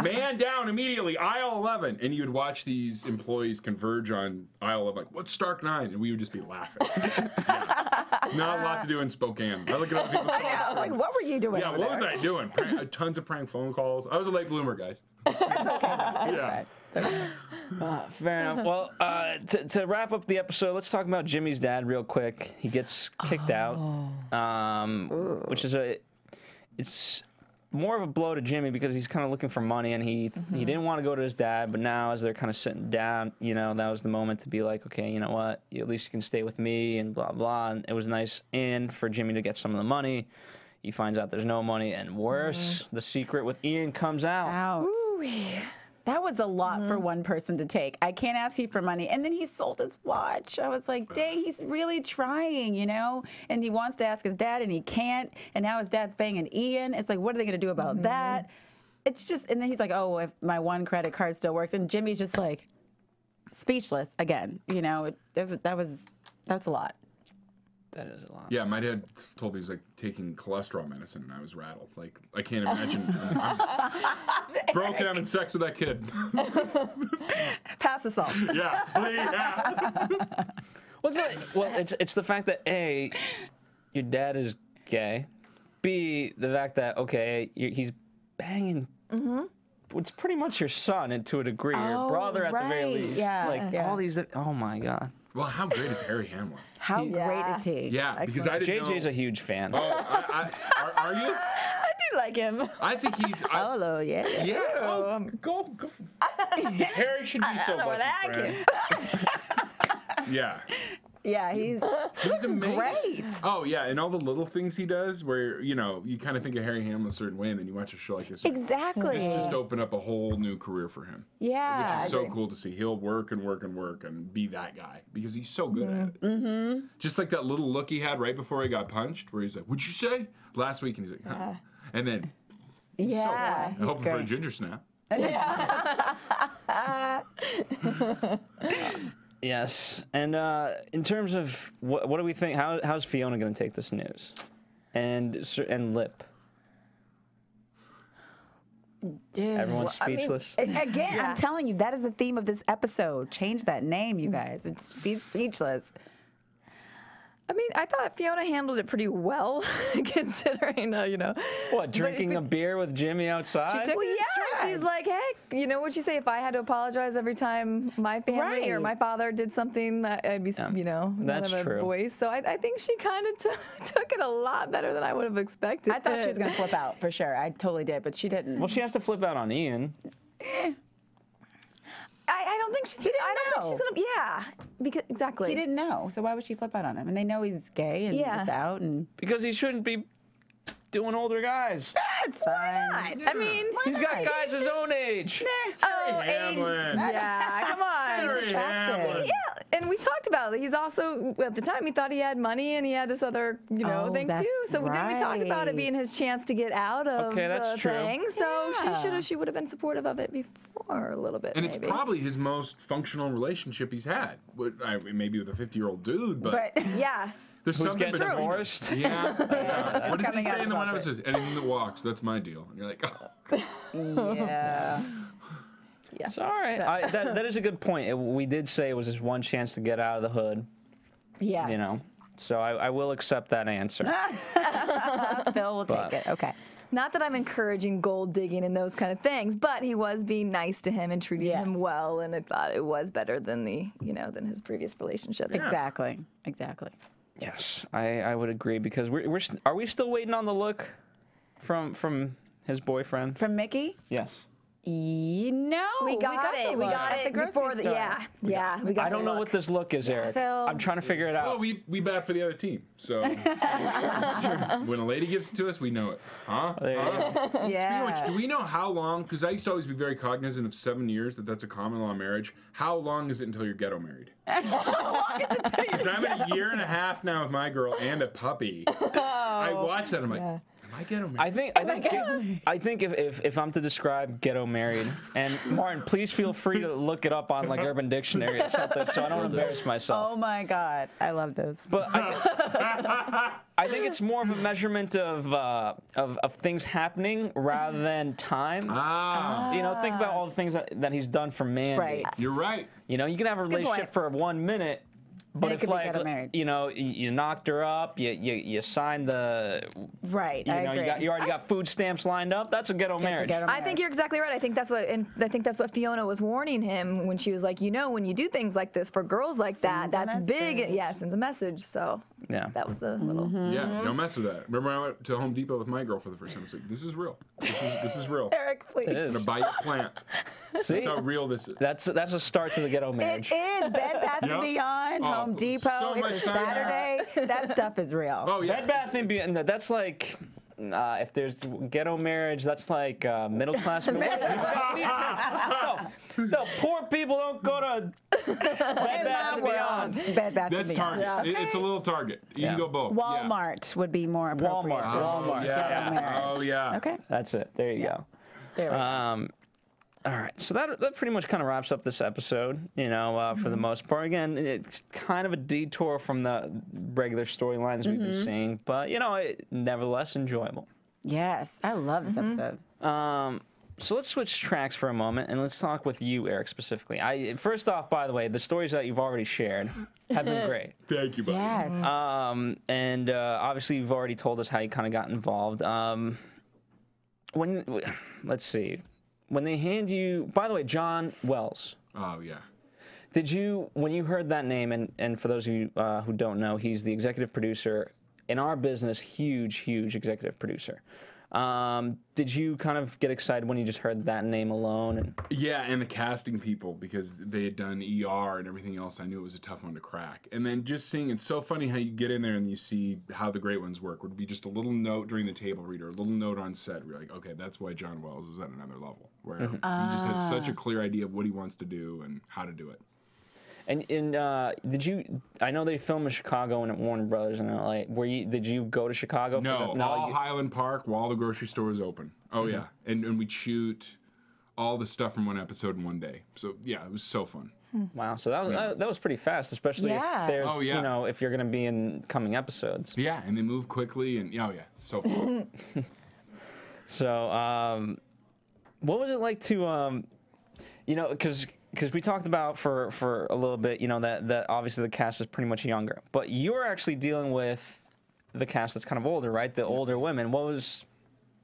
man down immediately, aisle 11. And you would watch these employees converge on aisle 11, like, what's Stark 9? And we would just be laughing. It's not a lot to do in Spokane. I look at other people's
I know, like, what were you doing?
Yeah, what was I doing? Tons of prank phone calls. I was a late bloomer, guys. Yeah.
Fair enough. Well, to wrap up the episode, let's talk about Jimmy's dad real quick. He gets kicked out, which is it's more of a blow to Jimmy because he's kind of looking for money, and he didn't want to go to his dad, but now as they're kind of sitting down, that was the moment to be like, okay, you know what, at least you can stay with me and blah blah. And it was nice in for Jimmy to get some of the money. He finds out there's no money, and worse, the secret with Ian comes out.
That was a lot for one person to take. I can't ask you for money. And then he sold his watch. I was like, dang, he's really trying, And he wants to ask his dad, and he can't. And now his dad's banging Ian. It's like, what are they going to do about that? It's just, and then he's like, oh, if my one credit card still works. And Jimmy's just like, speechless again. That's a lot.
That is a lot.
Yeah, my dad told me he was like taking cholesterol medicine, and I was rattled. Like, I can't imagine. I'm broke having sex with that kid.
Pass the salt.
Yeah, please. Yeah.
Well, it's the fact that A, your dad is gay. B, the fact that he's banging. It's pretty much your son, and to a degree, your brother at the very least.
Yeah.
All these. Oh my God.
Well, how great is Harry Hamlin?
How great is he?
Yeah, because I didn't know.
JJ's a huge fan.
Oh, are you?
I do like him.
I think he's.
Hello, yeah.
Yeah. Oh, go. Harry should be so much friend. Yeah.
Yeah, he's
amazing.
Great.
Oh yeah, and all the little things he does, where you kind of think of Harry Hamlin a certain way, and then you watch a show like this.
Exactly.
This just opened up a whole new career for him.
Yeah,
which is so cool to see. He'll work and be that guy because he's so good at it. Mm-hmm. Just like that little look he had right before he got punched, where he's like, "What'd you say?" last week, and he's like, "Huh?" And then, he's so funny. I'm hoping for a ginger snap.
Yes, and in terms of what do we think? How's Fiona going to take this news? And Lip. Everyone's speechless.
Again, I'm telling you, that is the theme of this episode. Change that name, you guys. It's be speechless.
I mean, I thought Fiona handled it pretty well, considering,
What, drinking a beer with Jimmy outside?
She took it in stride.
She's like, hey, what'd you say? If I had to apologize every time my family or my father did something, that I'd be,
that's
of a
true.
voice. So I think she kind of took it a lot better than I would have expected.
I thought she was going to flip out, for sure. I totally did, but she didn't.
Well, she has to flip out on Ian.
I don't think she's.
He didn't
I don't
know.
think she's gonna. Yeah, because exactly.
He didn't know, so why would she flip out on him? And they know he's gay and it's out, and
because he shouldn't be doing older guys.
That's fine.
Why not? I mean,
he's got guys his own age.
Age. Yeah, come on.
He's attractive.
Yeah, and we talked about it. He's also at the time he thought he had money and he had this other thing too. So didn't we talk about it being his chance to get out of the thing? So she would have been supportive of it before a little bit.
And it's probably his most functional relationship he's had. Maybe with a 50-year-old dude, but
yeah.
There's
Who's
something
getting divorced?
Yeah. What does he say in the one episode? Anything that walks, that's my deal. And you're like, oh.
Yeah.
Yeah.
It's all right. That is a good point. We did say it was his one chance to get out of the hood.
Yes.
So I will accept that answer.
Phil will take it. Okay.
not that I'm encouraging gold digging and those kind of things, but he was being nice to him and treating him well, and I thought it was better than than his previous relationships.
Exactly.
Yes, I would agree, because are we still waiting on the look from his boyfriend?
From Mickey?
Yes.
No,
we got it. We got
at
it
the grocery store.
Yeah. We got.
I don't know what this look is, Eric.
Phil.
I'm trying to figure it out.
Well, we bat for the other team, so when a lady gives it to us, we know it. Huh?
There you go.
Yeah.
Speaking of which, do we know how long? Because I used to always be very cognizant of 7 years, that's a common law marriage. How long is it until you're ghetto married? Because I'm at a year and a half now with my girl and a puppy. I watch that, I'm like, am I ghetto married?
I think if I'm to describe ghetto married, and Martin, please feel free to look it up on like Urban Dictionary or something, so I don't embarrass myself.
Oh my God, I love this.
But I think it's more of a measurement of things happening rather than time. You know, think about all the things that he's done for Mandy.
Right.
You're right.
You know, you can have a relationship for 1 minute. But if, like, you know, you knocked her up, you signed the...
Right,
you know,
I agree.
you already got food stamps lined up. That's a ghetto marriage.
I think you're exactly right. I think that's what Fiona was warning him when she was like, you know, when you do things like this for girls like that, that's big. Yeah, it sends a message. So
yeah,
that was the little...
Yeah, don't mess with that. Remember I went to Home Depot with my girl for the first time. I was like, this is real. This is real.
Eric, please.
It is.
I'm going to buy you a plant.
See?
That's how real this is.
That's a start to the ghetto marriage.
It is. Bed Bath & Beyond, Home Depot.
so much
It's a
time.
Saturday. That stuff is real.
Oh, yeah.
Bed Bath & Beyond, that's like... if there's ghetto marriage, that's like middle class. No, poor people don't go to Bed Bath & Beyond.
Bed Bath &
That's
Beyond.
Target. It's a little Target. You can go both.
Walmart would be more appropriate.
Walmart.
Ghetto marriage.
Oh, yeah.
Okay.
That's it. There you go.
There we go.
All right, so that pretty much kind of wraps up this episode, you know, for the most part. Again, it's kind of a detour from the regular storylines we've been seeing, but, you know, nevertheless enjoyable.
Yes, I love this episode.
So let's switch tracks for a moment, and let's talk with you, Eric, specifically. First off, by the way, the stories that you've already shared have been great.
Thank you, buddy.
Yes.
And obviously, you've already told us how you kind of got involved. Let's see. When they hand you, by the way, John Wells.
Oh, yeah.
Did you, when you heard that name, and for those of you who don't know, he's the executive producer in our business, huge executive producer. Did you kind of get excited when you just heard that name alone?
Yeah, and the casting people, because they had done ER and everything else, I knew it was a tough one to crack. And then just seeing, it's so funny how you get in there and you see how the great ones work. Would be just a little note during the table read or a little note on set. We're like, okay, that's why John Wells is at another level, where he just has such a clear idea of what he wants to do and how to do it.
And did you? I know they film in Chicago and at Warner Brothers in LA. Did you go to Chicago?
No, all Highland Park while the grocery store is open. Oh yeah, and we'd shoot all the stuff from one episode in one day. So yeah, it was so fun.
Wow, so that was pretty fast, especially if there's you know, if you're going to be in coming episodes.
Yeah, and they move quickly, and oh yeah, it's so fun.
So what was it like to you know, because we talked about for a little bit, you know, that obviously the cast is pretty much younger, but you're actually dealing with the cast that's kind of older, right? The older women. What was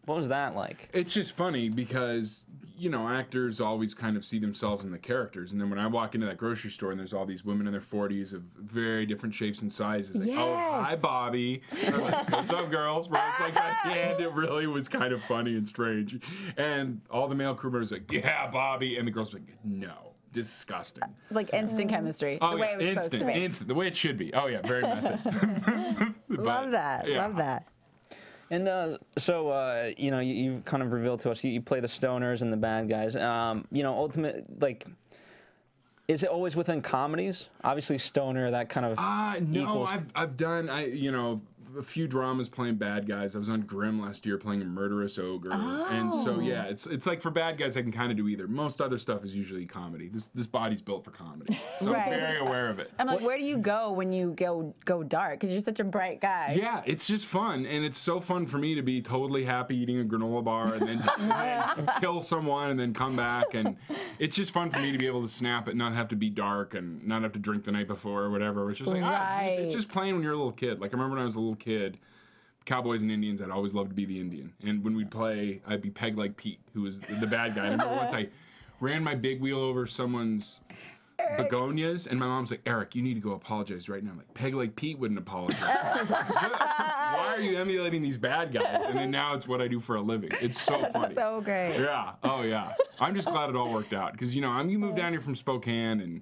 that like?
It's just funny because, you know, actors always kind of see themselves in the characters, and then when I walk into that grocery store and there's all these women in their 40s of very different shapes and sizes, like, oh, hi, Bobby. Like, what's up, girls? Where it's like that, and it really was kind of funny and strange. And all the male crew members like, yeah, Bobby, and the girls were like, no. Disgusting.
Like instant chemistry.
Oh,
the way
yeah,
it was supposed to be.
instant, the way it should be. Oh, yeah, very method.
Love that.
Yeah.
Love that.
And so, you know, you kind of revealed to us you play the stoners and the bad guys. You know, ultimate, like, is it always within comedies? Obviously, stoner, that kind of
no,
equals.
I've done, you know, a few dramas playing bad guys. I was on Grimm last year playing a murderous ogre. And so, yeah, it's like for bad guys, I can kind of do either. Most other stuff is usually comedy. This body's built for comedy. So I'm very aware of it.
I'm like, where do you go when you go dark? Because you're such a bright guy.
Yeah, it's just fun. And it's so fun for me to be totally happy eating a granola bar and then kill someone and then come back. And it's just fun for me to be able to snap it, not have to be dark and not have to drink the night before or whatever. It's just like, it's just playing when you're a little kid. Like, I remember when I was a little kid Cowboys and Indians, I'd always love to be the Indian. And when we'd play, I'd be Peg Leg Pete, who was the bad guy. I remember once I ran my big wheel over someone's begonias, and my mom's like, Eric, you need to go apologize right now. I'm like, Peg Leg Pete wouldn't apologize. Why are you emulating these bad guys? And then now it's what I do for a living. It's so funny.
So great.
Yeah. Oh, yeah. I'm just glad it all worked out. Because, you moved down here from Spokane, and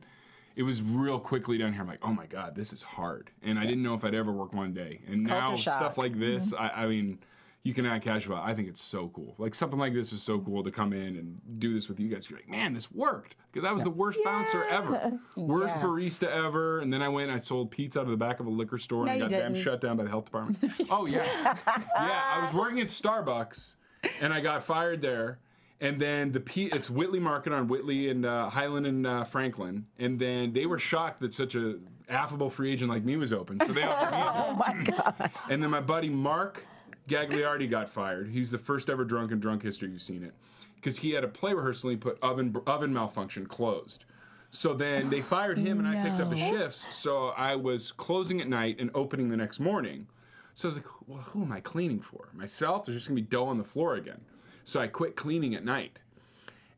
it was real quickly down here. I'm like, oh, my God, this is hard. And I didn't know if I'd ever work one day. And now stuff like this, I mean, you can act casual. I think it's so cool. Like, something like this is so cool to come in and do this with you guys. You're like, man, this worked. Because I was the worst bouncer ever. Worst barista ever. And then I went and I sold pizza out of the back of a liquor store. And I got damn shut down by the health department. Oh, yeah. Yeah, I was working at Starbucks, and I got fired there. And then it's Whitley Market on Whitley and Highland and Franklin. And then they were shocked that such a affable free agent like me was open. So they offered me a job.
Oh, my God.
And then my buddy Mark Gagliardi got fired. He's the first ever drunk in drunk history. You've seen it. Because he had a play rehearsal and he put oven malfunction closed. So then they fired him and I picked up the shifts. So I was closing at night and opening the next morning. So I was like, well, who am I cleaning for? Myself? There's just going to be dough on the floor again. So I quit cleaning at night,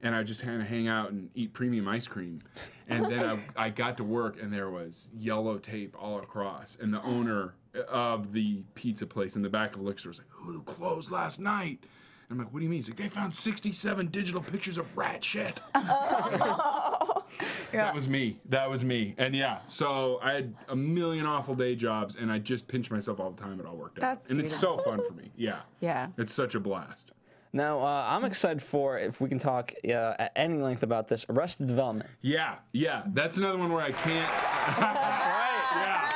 and I just kind of hang out and eat premium ice cream. And then I got to work, and there was yellow tape all across. And the owner of the pizza place in the back of the liquor store was like, who closed last night? And I'm like, what do you mean? He's like, they found 67 digital pictures of rat shit. That was me. That was me. And yeah, so I had a million awful day jobs, and I just pinched myself all the time. It all worked out. And it's so fun for me. Yeah. Yeah. It's such a blast.
Now, I'm excited for, if we can talk at any length about this, Arrested Development.
Yeah, yeah. That's another one where I can't. That's right,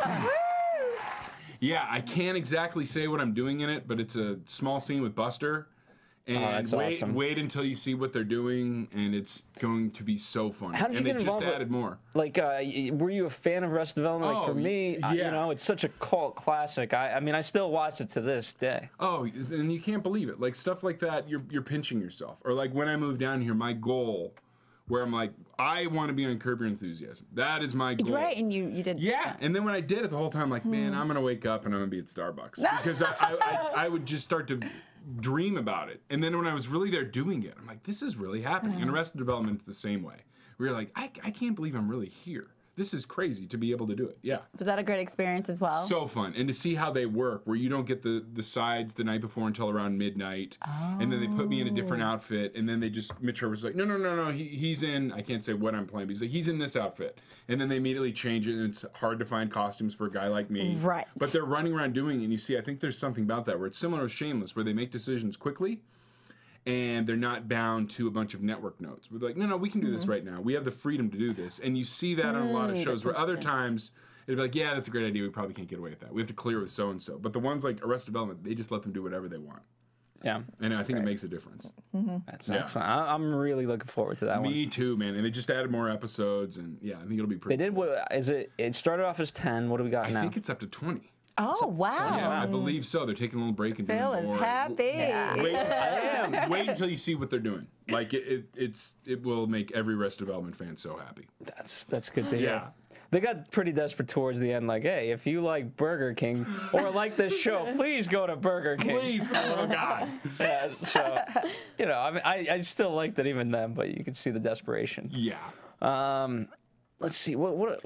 yeah. Yeah, I can't exactly say what I'm doing in it, but it's a small scene with Buster. And
awesome.
Wait until you see what they're doing, and it's going to be so fun.
How did you get involved?
And they just added more.
Like, were you a fan of Arrested Development? Like, for me, it's such a cult classic. I mean, I still watch it to this day. Oh,
and you can't believe it. Like, stuff like that, you're pinching yourself. Or like when I moved down here, my goal, where I'm like, I want to be on Curb Your Enthusiasm. That is my goal.
Right, and you did.
Yeah, and then when I did it the whole time, like, man, I'm gonna wake up and I'm gonna be at Starbucks because I would just start to dream about it. And then when I was really there doing it, I'm like, this is really happening. And Arrested Development's the same way. We're like, I can't believe I'm really here. This is crazy to be able to do it. Yeah.
Was that a great experience as well?
So fun. And to see how they work, where you don't get the sides the night before until around midnight. And then they put me in a different outfit. And then they just, Mitch was like, no, he's in, I can't say what I'm playing, but he's like, he's in this outfit. And then they immediately change it, and it's hard to find costumes for a guy like me.
Right.
But they're running around doing it, and you see, I think there's something about that, where it's similar to Shameless, where they make decisions quickly, and they're not bound to a bunch of network notes. We're like, no, we can do this right now. We have the freedom to do this. And you see that on a lot of shows, where other times it'd be like, yeah, that's a great idea. We probably can't get away with that. We have to clear with so-and-so. But the ones like Arrested Development, they just let them do whatever they want.
Yeah.
And I think it makes a difference.
That's excellent. I'm really looking forward to that one.
Me too, man. And they just added more episodes, and yeah, I think it'll be pretty
They did
cool.
what, is it, it started off as 10. What do we got now?
I think it's up to 20.
Oh, wow.
Yeah, I believe so. They're taking a little break and
Phil
doing more.
is happy.
Wait until you see what they're doing. Like it will make every Arrested Development fan so happy.
That's good to hear.
Yeah.
They got pretty desperate towards the end, like, hey, if you like Burger King or like this show, please go to Burger King.
Please, oh God.
Yeah, so, I mean, I still liked it even then, but you could see the desperation.
Yeah.
Let's see, what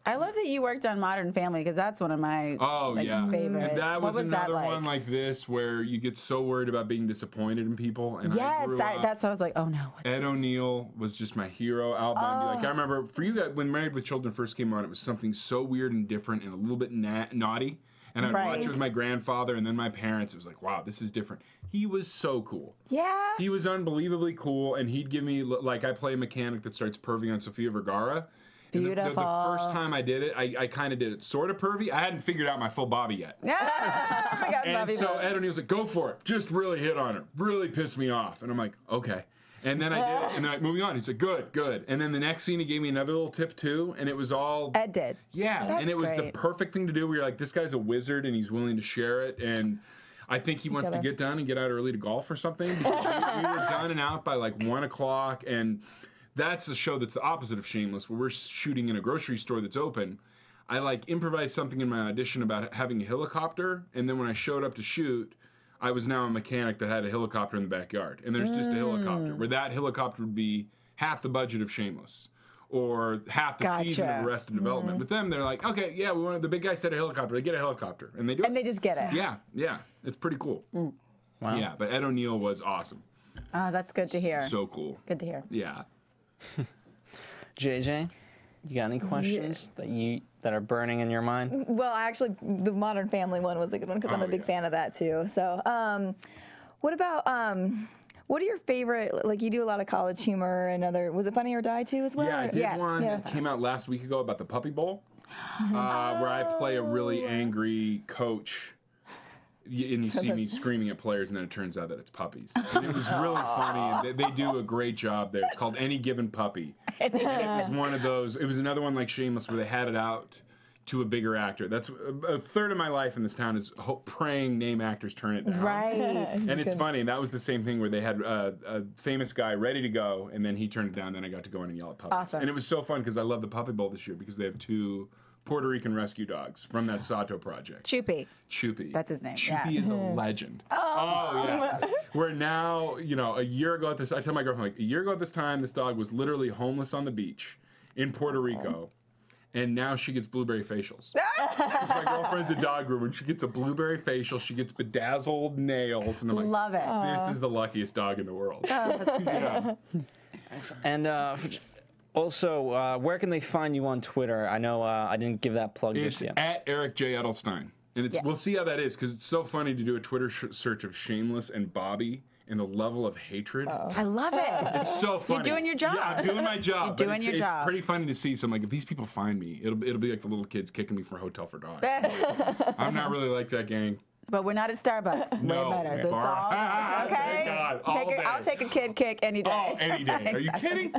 I love that you worked on Modern Family, because that's one of my favorite.
And that was another one like this where you get so worried about being disappointed in people. And
yes, that's why I was like, oh no.
Ed O'Neill was just my hero. Al Bundy. Like I remember for you guys when Married with Children first came on, it was something so weird and different and a little bit naughty. And I'd watch it with my grandfather and then my parents. It was like, wow, this is different. He was so cool.
Yeah.
He was unbelievably cool, and he'd give me like I play a mechanic that starts perving on Sofia Vergara.
Beautiful.
The first time I did it, I kind of did it sort of pervy. I hadn't figured out my full Bobby yet. And so Ed O'Neill's like, go for it. Just really hit on her. Really pissed me off. And I'm like, okay. And then I did it, and then moving on. He's like, good. And then the next scene, he gave me another little tip, too, and it was all...
Ed did.
Yeah,
That's
and it was
great.
the perfect thing to do, where you're like, this guy's a wizard, and he's willing to share it, and... I think he wants to get done and get out early to golf or something. We were done and out by like 1 o'clock, and... That's a show that's the opposite of Shameless, where we're shooting in a grocery store that's open. I like improvised something in my audition about having a helicopter, and then when I showed up to shoot, I was now a mechanic that had a helicopter in the backyard, and there's just a helicopter, where that helicopter would be half the budget of Shameless, or half the season of Arrested Development. With them, they're like, okay, yeah, we want the big guy said a helicopter, they get a helicopter, and they do it.
And they just get it.
Yeah, it's pretty cool.
Wow.
Yeah, but Ed O'Neill was awesome.
Oh, that's good to hear.
So cool.
Good to hear.
Yeah.
JJ, you got any questions that are burning in your mind?
Well, actually, the Modern Family one was a good one because I'm a big fan of that too. So, what about what are your favorite? Like, you do a lot of college humor and other. Was it Funny or Die too as well?
Yeah, I did one that came out last week ago about the Puppy Bowl, where I play a really angry coach. And you see me screaming at players, and then it turns out that it's puppies. And it was really funny, and they do a great job there. It's called Any Given Puppy. And it was one of those. It was another one like Shameless, where they had it out to a bigger actor. That's a third of my life in this town is praying name actors turn it down.
Right.
And it's funny. And that was the same thing where they had a famous guy ready to go, and then he turned it down. Then I got to go in and yell at puppies.
Awesome.
And it was so fun because I love the Puppy Bowl this year because they have 2 Puerto Rican rescue dogs from that Sato project. Chupi.
That's his name.
Chupi is a legend. Oh yeah. We're now, a year ago at this, I tell my girlfriend, like, a year ago at this time, this dog was literally homeless on the beach in Puerto Rico. And now she gets blueberry facials. Because my girlfriend's a dog groomer, and she gets a blueberry facial. She gets bedazzled nails. And I'm like,
love it.
This is the luckiest dog in the world.
And also, where can they find you on Twitter? I know I didn't give that plug just yet.
It's at Eric J. Edelstein. And we'll see how that is, because it's so funny to do a Twitter search of Shameless and Bobby and the level of hatred.
I love it.
It's so funny.
You're doing your job.
Yeah, I'm doing my job.
You're doing your job.
It's pretty funny to see. So I'm like, if these people find me, it'll be like the little kids kicking me for a Hotel for Dogs. I'm not really like that gang.
But we're not at Starbucks.
No,
Way better. It's all okay.
God,
I'll take a kid kick any day.
Oh, any day. Are you kidding?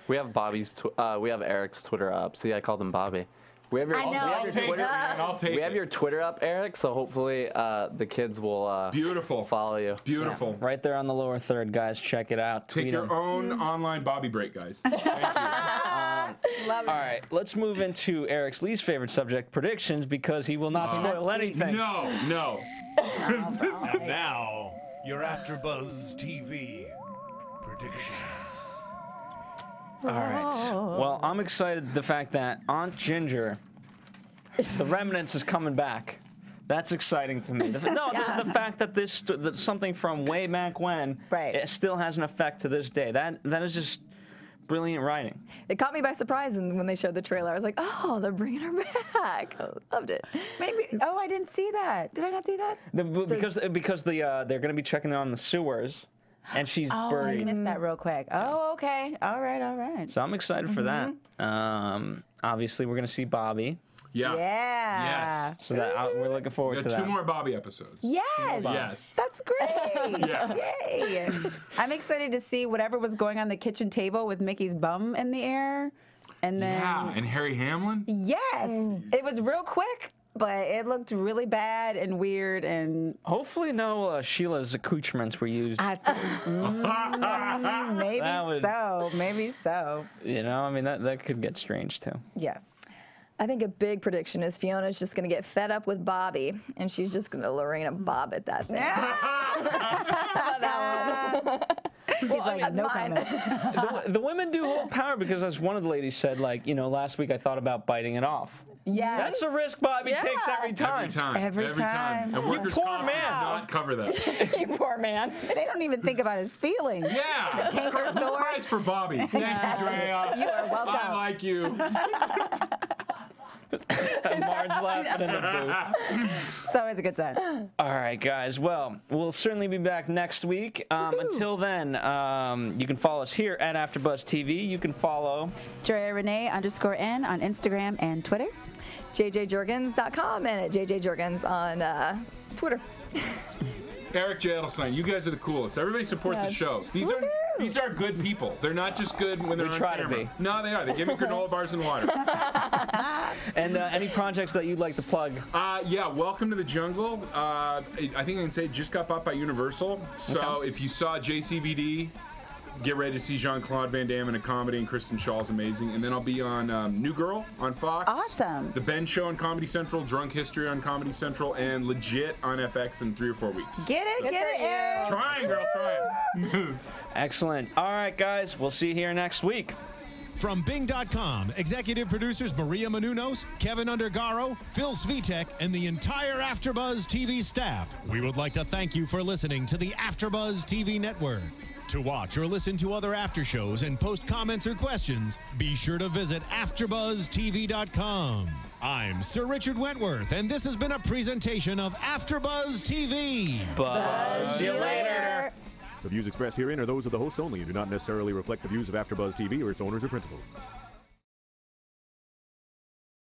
We have we have Eric's Twitter up. See, I called him Bobby. We have your, we have your Twitter up, Eric, so hopefully the kids will follow you.
Beautiful.
Yeah. Right there on the lower third, guys. Check it out.
Take your own online Bobby break, guys. Thank you.
Love it.
All right, let's move into Eric's least favorite subject, predictions, because he will not spoil anything.
No.
And now, your AfterBuzz TV predictions.
All right. Well, I'm excited the fact that Aunt Ginger, the remnants is coming back. That's exciting to me. The fact that that something from way back when it still has an effect to this day. That is just brilliant writing.
It caught me by surprise when they showed the trailer. I was like, oh, they're bringing her back. I loved it.
Maybe. Oh, I didn't see that. Did I not see that?
Because they're going to be checking on the sewers. And she's buried.
I missed that real quick. Oh, okay. All right.
So I'm excited for that. Obviously, we're going to see Bobby.
Yeah.
Yeah.
Yes.
So we're looking forward to that.
2 more Bobby episodes.
Yes. That's great.
Yeah.
Yay. I'm excited to see whatever was going on the kitchen table with Mickey's bum in the air. And then.
Yeah. And Harry Hamlin?
Yes. It was real quick. But it looked really bad and weird, and
hopefully no Sheila's accoutrements were used.
Maybe so.
I mean that could get strange too.
Yes.
I think a big prediction is Fiona's just going to get fed up with Bobby, and she's just going to Lorena Bob at that thing. That one.
He's like, no comment.
The women do hold power because, as one of the ladies said, last week I thought about biting it off.
Yeah,
that's a risk Bobby takes every time.
Every time.
And workers' comp does not cover that.
You poor man.
They don't even think about his feelings.
Yeah.
Canker
Who
sore.
cries for Bobby? Thank you, Drea.
You are welcome.
I like you.
Marge laughing in the booth.
It's always a good time.
All right, guys. Well, we'll certainly be back next week. Until then, you can follow us here at AfterBuzz TV. You can follow
Drea Renee _N on Instagram and Twitter.
JJJurgens.com and at JJ Jurgens on Twitter.
Eric J. Edelstein, you guys are the coolest. Everybody support the show. These are good people. They're not just good when they're on camera.
We try to be.
No, they are. They give me granola bars and water.
And any projects that you'd like to plug?
Yeah, Welcome to the Jungle. I think I can say just got bought by Universal. So if you saw JCVD, Get ready to see Jean-Claude Van Damme in a comedy, and Kristen Shaw's amazing. And then I'll be on New Girl on Fox.
Awesome.
The Ben Show on Comedy Central, Drunk History on Comedy Central, and Legit on FX in 3 or 4 weeks.
Get it, Eric.
Trying, girl, trying.
Excellent. All right, guys, we'll see you here next week.
From Bing.com, executive producers Maria Menounos, Kevin Undergaro, Phil Svitek, and the entire AfterBuzz TV staff, we would like to thank you for listening to the AfterBuzz TV network. To watch or listen to other after shows and post comments or questions, be sure to visit AfterBuzzTV.com. I'm Sir Richard Wentworth, and this has been a presentation of AfterBuzz TV.
Buzz you later.
The views expressed herein are those of the hosts only and do not necessarily reflect the views of AfterBuzz TV or its owners or principals.